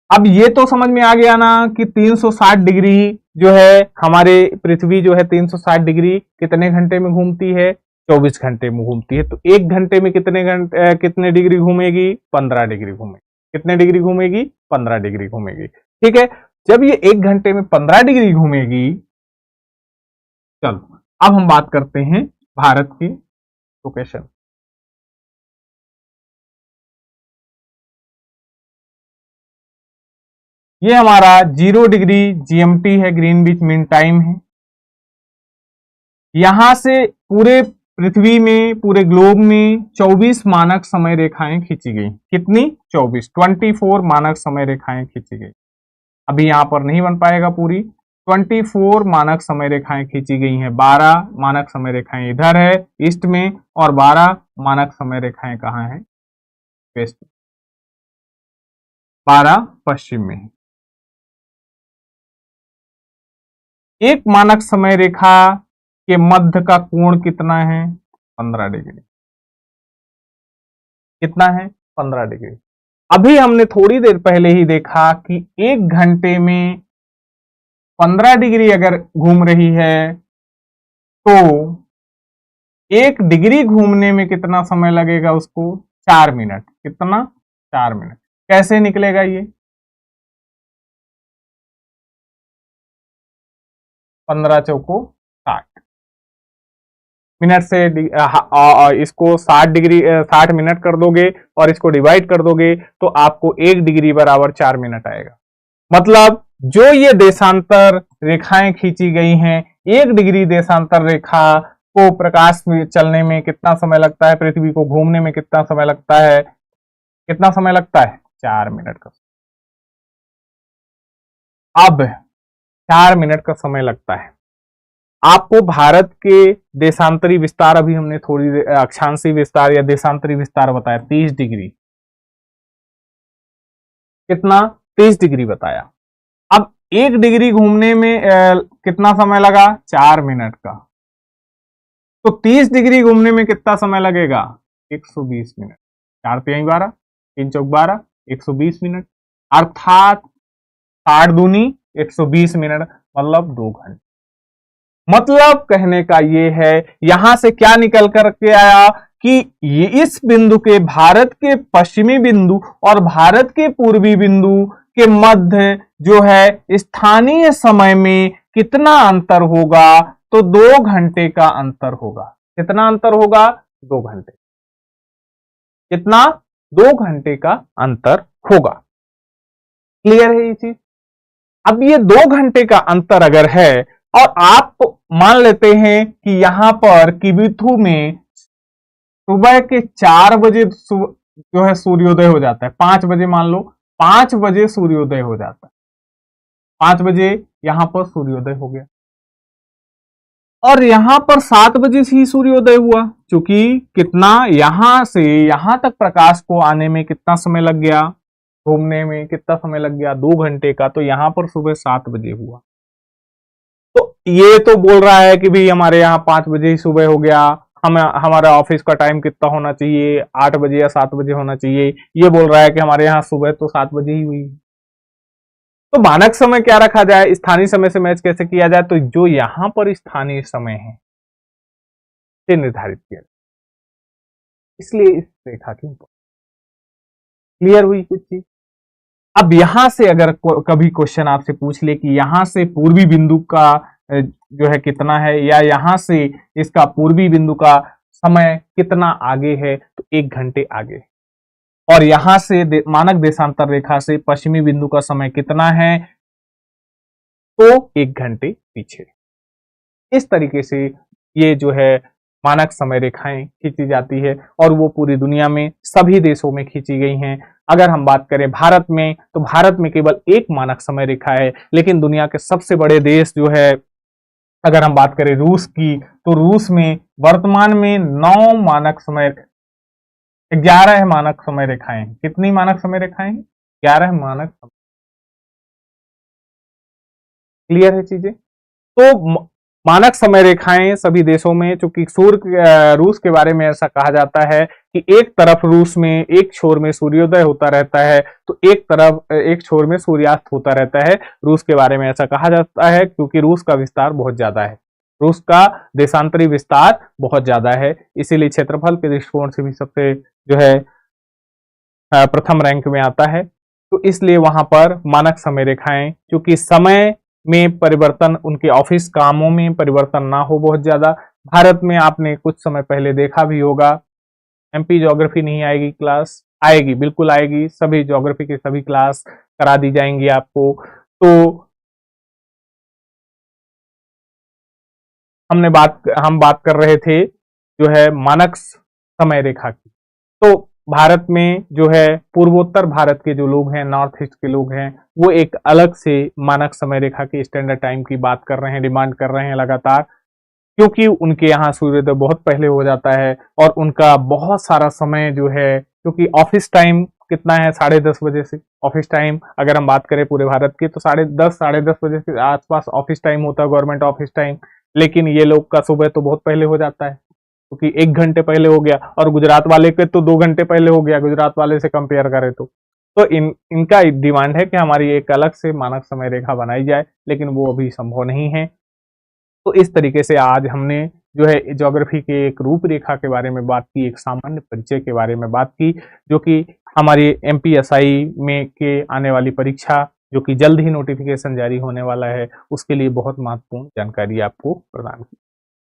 अब ये तो समझ में आ गया ना कि 360 डिग्री जो है हमारे पृथ्वी जो है 360 डिग्री कितने घंटे में घूमती है? 24 घंटे में घूमती है। तो 1 घंटे में कितने डिग्री घूमेगी? 15 डिग्री घूमेगी। कितने डिग्री घूमेगी? 15 डिग्री घूमेगी। ठीक है, जब ये 1 घंटे में 15 डिग्री घूमेगी, चलो अब हम बात करते हैं भारत की लोकेशन। ये हमारा 0 डिग्री जीएमटी है, ग्रीनविच मीन टाइम है। यहां से पूरे पृथ्वी में, पूरे ग्लोब में 24 मानक समय रेखाएं खींची गई। कितनी? 24 मानक समय रेखाएं खींची गई। अभी यहां पर नहीं बन पाएगा पूरी। 24 मानक समय रेखाएं खींची गई हैं। 12 मानक समय रेखाएं इधर है ईस्ट में, और 12 मानक समय रेखाएं कहां है? वेस्ट में। 12 पश्चिम में है। एक मानक समय रेखा के मध्य का कोण कितना है? 15 डिग्री। कितना है? 15 डिग्री। अभी हमने थोड़ी देर पहले ही देखा कि 1 घंटे में 15 डिग्री अगर घूम रही है तो 1 डिग्री घूमने में कितना समय लगेगा उसको? 4 मिनट। कितना? 4 मिनट। कैसे निकलेगा ये? 15 चौको 60 मिनट से इसको 60 डिग्री 60 मिनट कर दोगे और इसको डिवाइड कर दोगे तो आपको 1 डिग्री बराबर 4 मिनट आएगा। मतलब जो ये देशांतर रेखाएं खींची गई हैं, 1 डिग्री देशांतर रेखा को प्रकाश में चलने में कितना समय लगता है? पृथ्वी को घूमने में कितना समय लगता है? कितना समय लगता है? 4 मिनट का। अब 4 मिनट का समय लगता है। आपको भारत के देशांतरी विस्तार, अभी हमने थोड़ी अक्षांशी विस्तार या देशांतरी विस्तार बताया 30 डिग्री। कितना? 30 डिग्री बताया। अब 1 डिग्री घूमने में कितना समय लगा? 4 मिनट का। तो 30 डिग्री घूमने में कितना समय लगेगा? 120 मिनट। 4 तिहाई 12, 3 चौक 12, 120 मिनट। अर्थात 60 दूनी 120 मिनट, मतलब 2 घंटे। मतलब कहने का ये है, यहां से क्या निकल करके आया कि ये इस बिंदु के, भारत के पश्चिमी बिंदु और भारत के पूर्वी बिंदु के मध्य जो है स्थानीय समय में कितना अंतर होगा? तो 2 घंटे का अंतर होगा। कितना अंतर होगा? 2 घंटे। कितना? 2 घंटे का अंतर होगा। क्लियर है ये चीज? अब ये 2 घंटे का अंतर अगर है और आप मान लेते हैं कि यहां पर किबिथु में सुबह के 4 बजे जो है सूर्योदय हो जाता है। 5 बजे मान लो, 5 बजे सूर्योदय हो जाता है। 5 बजे यहां पर सूर्योदय हो गया और यहां पर 7 बजे से ही सूर्योदय हुआ। क्योंकि कितना, यहां से यहां तक प्रकाश को आने में कितना समय लग गया? घूमने में कितना समय लग गया? 2 घंटे का। तो यहां पर सुबह 7 बजे हुआ। तो ये तो बोल रहा है कि भाई हमारे यहाँ 5 बजे ही सुबह हो गया, हमारा ऑफिस का टाइम कितना होना चाहिए? 8 बजे या 7 बजे होना चाहिए। ये बोल रहा है कि हमारे यहाँ सुबह तो 7 बजे ही हुई। तो मानक समय क्या रखा जाए? स्थानीय समय से मैच कैसे किया जाए? तो जो यहां पर स्थानीय समय है से निर्धारित किया जाए। इसलिए इस रेखा की क्लियर हुई कुछ चीज। अब यहां से अगर कभी क्वेश्चन आपसे पूछ ले कि यहां से पूर्वी बिंदु का जो है कितना है, या यहां से इसका पूर्वी बिंदु का समय कितना आगे है, तो 1 घंटे आगे। और यहां से मानक देशांतर रेखा से पश्चिमी बिंदु का समय कितना है, तो 1 घंटे पीछे। इस तरीके से ये जो है मानक समय रेखाएं खींची जाती है और वो पूरी दुनिया में सभी देशों में खींची गई हैं। अगर हम बात करें भारत में, तो भारत में केवल 1 मानक समय रेखा है। लेकिन दुनिया के सबसे बड़े देश जो है, अगर हम बात करें रूस की, तो रूस में वर्तमान में 9 मानक समय, 11 मानक समय रेखाएं। कितनी मानक समय रेखाएं? 11 मानक समय। क्लियर है चीजें? तो मानक समय रेखाएं सभी देशों में, चूंकि रूस के बारे में ऐसा कहा जाता है कि एक तरफ रूस में एक छोर में सूर्योदय होता रहता है, तो एक तरफ एक छोर में सूर्यास्त होता रहता है। रूस के बारे में ऐसा कहा जाता है क्योंकि रूस का विस्तार बहुत ज्यादा है। रूस का देशांतरी विस्तार बहुत ज्यादा है, इसीलिए क्षेत्रफल के दृष्टिकोण से भी सबसे जो है प्रथम रैंक में आता है। तो इसलिए वहां पर मानक समय रेखाएं, क्योंकि समय में परिवर्तन, उनके ऑफिस कामों में परिवर्तन ना हो बहुत ज्यादा। भारत में आपने कुछ समय पहले देखा भी होगा, एमपी ज्योग्राफी नहीं आएगी क्लास, आएगी, बिल्कुल आएगी, सभी ज्योग्राफी की सभी क्लास करा दी जाएंगी आपको। तो हम बात कर रहे थे जो है मानक समय रेखा की। तो भारत में जो है पूर्वोत्तर भारत के जो लोग हैं, नॉर्थ ईस्ट के लोग हैं, वो एक अलग से मानक समय रेखा की, स्टैंडर्ड टाइम की बात कर रहे हैं, डिमांड कर रहे हैं लगातार, क्योंकि उनके यहाँ सूर्योदय बहुत पहले हो जाता है और उनका बहुत सारा समय जो है, क्योंकि ऑफिस टाइम कितना है, 10:30 बजे से ऑफिस टाइम, अगर हम बात करें पूरे भारत की तो 10:30 10:30 बजे के आसपास ऑफिस टाइम होता है, गवर्नमेंट ऑफिस टाइम। लेकिन ये लोग का सुबह तो बहुत पहले हो जाता है, क्योंकि 1 घंटे पहले हो गया, और गुजरात वाले के तो 2 घंटे पहले हो गया, गुजरात वाले से कंपेयर करें तो इनका डिमांड है कि हमारी एक अलग से मानक समय रेखा बनाई जाए, लेकिन वो अभी संभव नहीं है। तो इस तरीके से आज हमने जो है ज्योग्राफी के एक रूपरेखा के बारे में बात की, एक सामान्य परिचय के बारे में बात की, जो कि हमारी एमपीएसआई में के आने वाली परीक्षा, जो कि जल्द ही नोटिफिकेशन जारी होने वाला है, उसके लिए बहुत महत्वपूर्ण जानकारी आपको प्रदान की।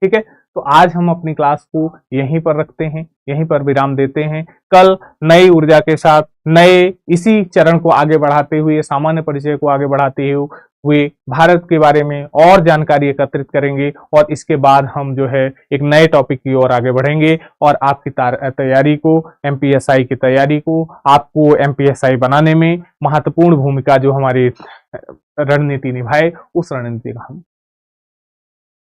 ठीक है, तो आज हम अपनी क्लास को यहीं पर रखते हैं, यहीं पर विराम देते हैं। कल नई ऊर्जा के साथ, नए इसी चरण को आगे बढ़ाते हुए, सामान्य परिचय को आगे बढ़ाते हुए भारत के बारे में और जानकारी एकत्रित करेंगे, और इसके बाद हम जो है एक नए टॉपिक की ओर आगे बढ़ेंगे, और आपकी तैयारी को, एमपीएसआई की तैयारी को, आपको एमपीएसआई बनाने में महत्वपूर्ण भूमिका जो हमारी रणनीति निभाए, उस रणनीति का हम,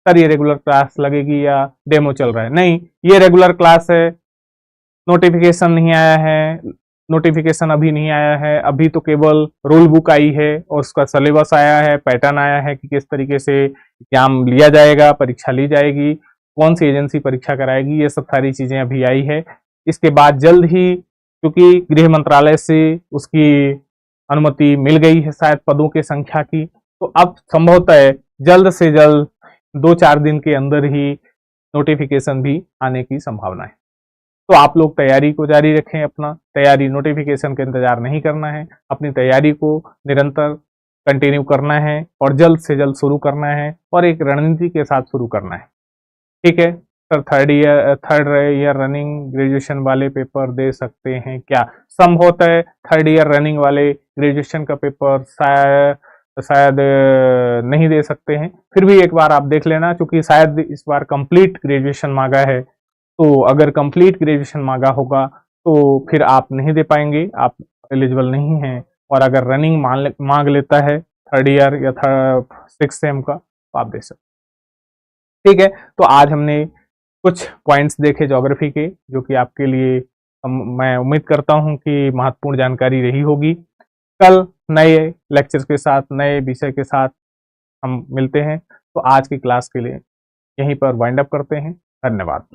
सर ये रेगुलर क्लास लगेगी या डेमो चल रहा है? नहीं, ये रेगुलर क्लास है, नोटिफिकेशन नहीं आया है, नोटिफिकेशन अभी नहीं आया है, अभी तो केवल रूल बुक आई है और उसका सिलेबस आया है, पैटर्न आया है कि किस तरीके से एग्जाम लिया जाएगा, परीक्षा ली जाएगी, कौन सी एजेंसी परीक्षा कराएगी, ये सब सारी चीजें अभी आई है। इसके बाद जल्द ही, क्योंकि गृह मंत्रालय से उसकी अनुमति मिल गई है शायद पदों की संख्या की, तो अब संभवतः जल्द से जल्द 2-4 दिन के अंदर ही नोटिफिकेशन भी आने की संभावना है। तो आप लोग तैयारी को जारी रखें, अपना तैयारी, नोटिफिकेशन का इंतजार नहीं करना है, अपनी तैयारी को निरंतर कंटिन्यू करना है और जल्द से जल्द शुरू करना है, और एक रणनीति के साथ शुरू करना है। ठीक है sir, third year running graduation वाले पेपर दे सकते हैं क्या? संभवतः थर्ड ईयर रनिंग वाले ग्रेजुएशन का पेपर शायद नहीं दे सकते हैं, फिर भी एक बार आप देख लेना, क्योंकि शायद इस बार कंप्लीट ग्रेजुएशन मांगा है। तो अगर कंप्लीट ग्रेजुएशन मांगा होगा तो फिर आप नहीं दे पाएंगे, आप एलिजिबल नहीं हैं। और अगर रनिंग मांग लेता है थर्ड ईयर या 6th सेम का, तो आप दे सकते। ठीक है, तो आज हमने कुछ पॉइंट्स देखे ज्योग्राफी के, जो कि आपके लिए मैं उम्मीद करता हूं कि महत्वपूर्ण जानकारी रही होगी। कल नए लेक्चर के साथ, नए विषय के साथ हम मिलते हैं। तो आज की क्लास के लिए यहीं पर वाइंड अप करते हैं। धन्यवाद।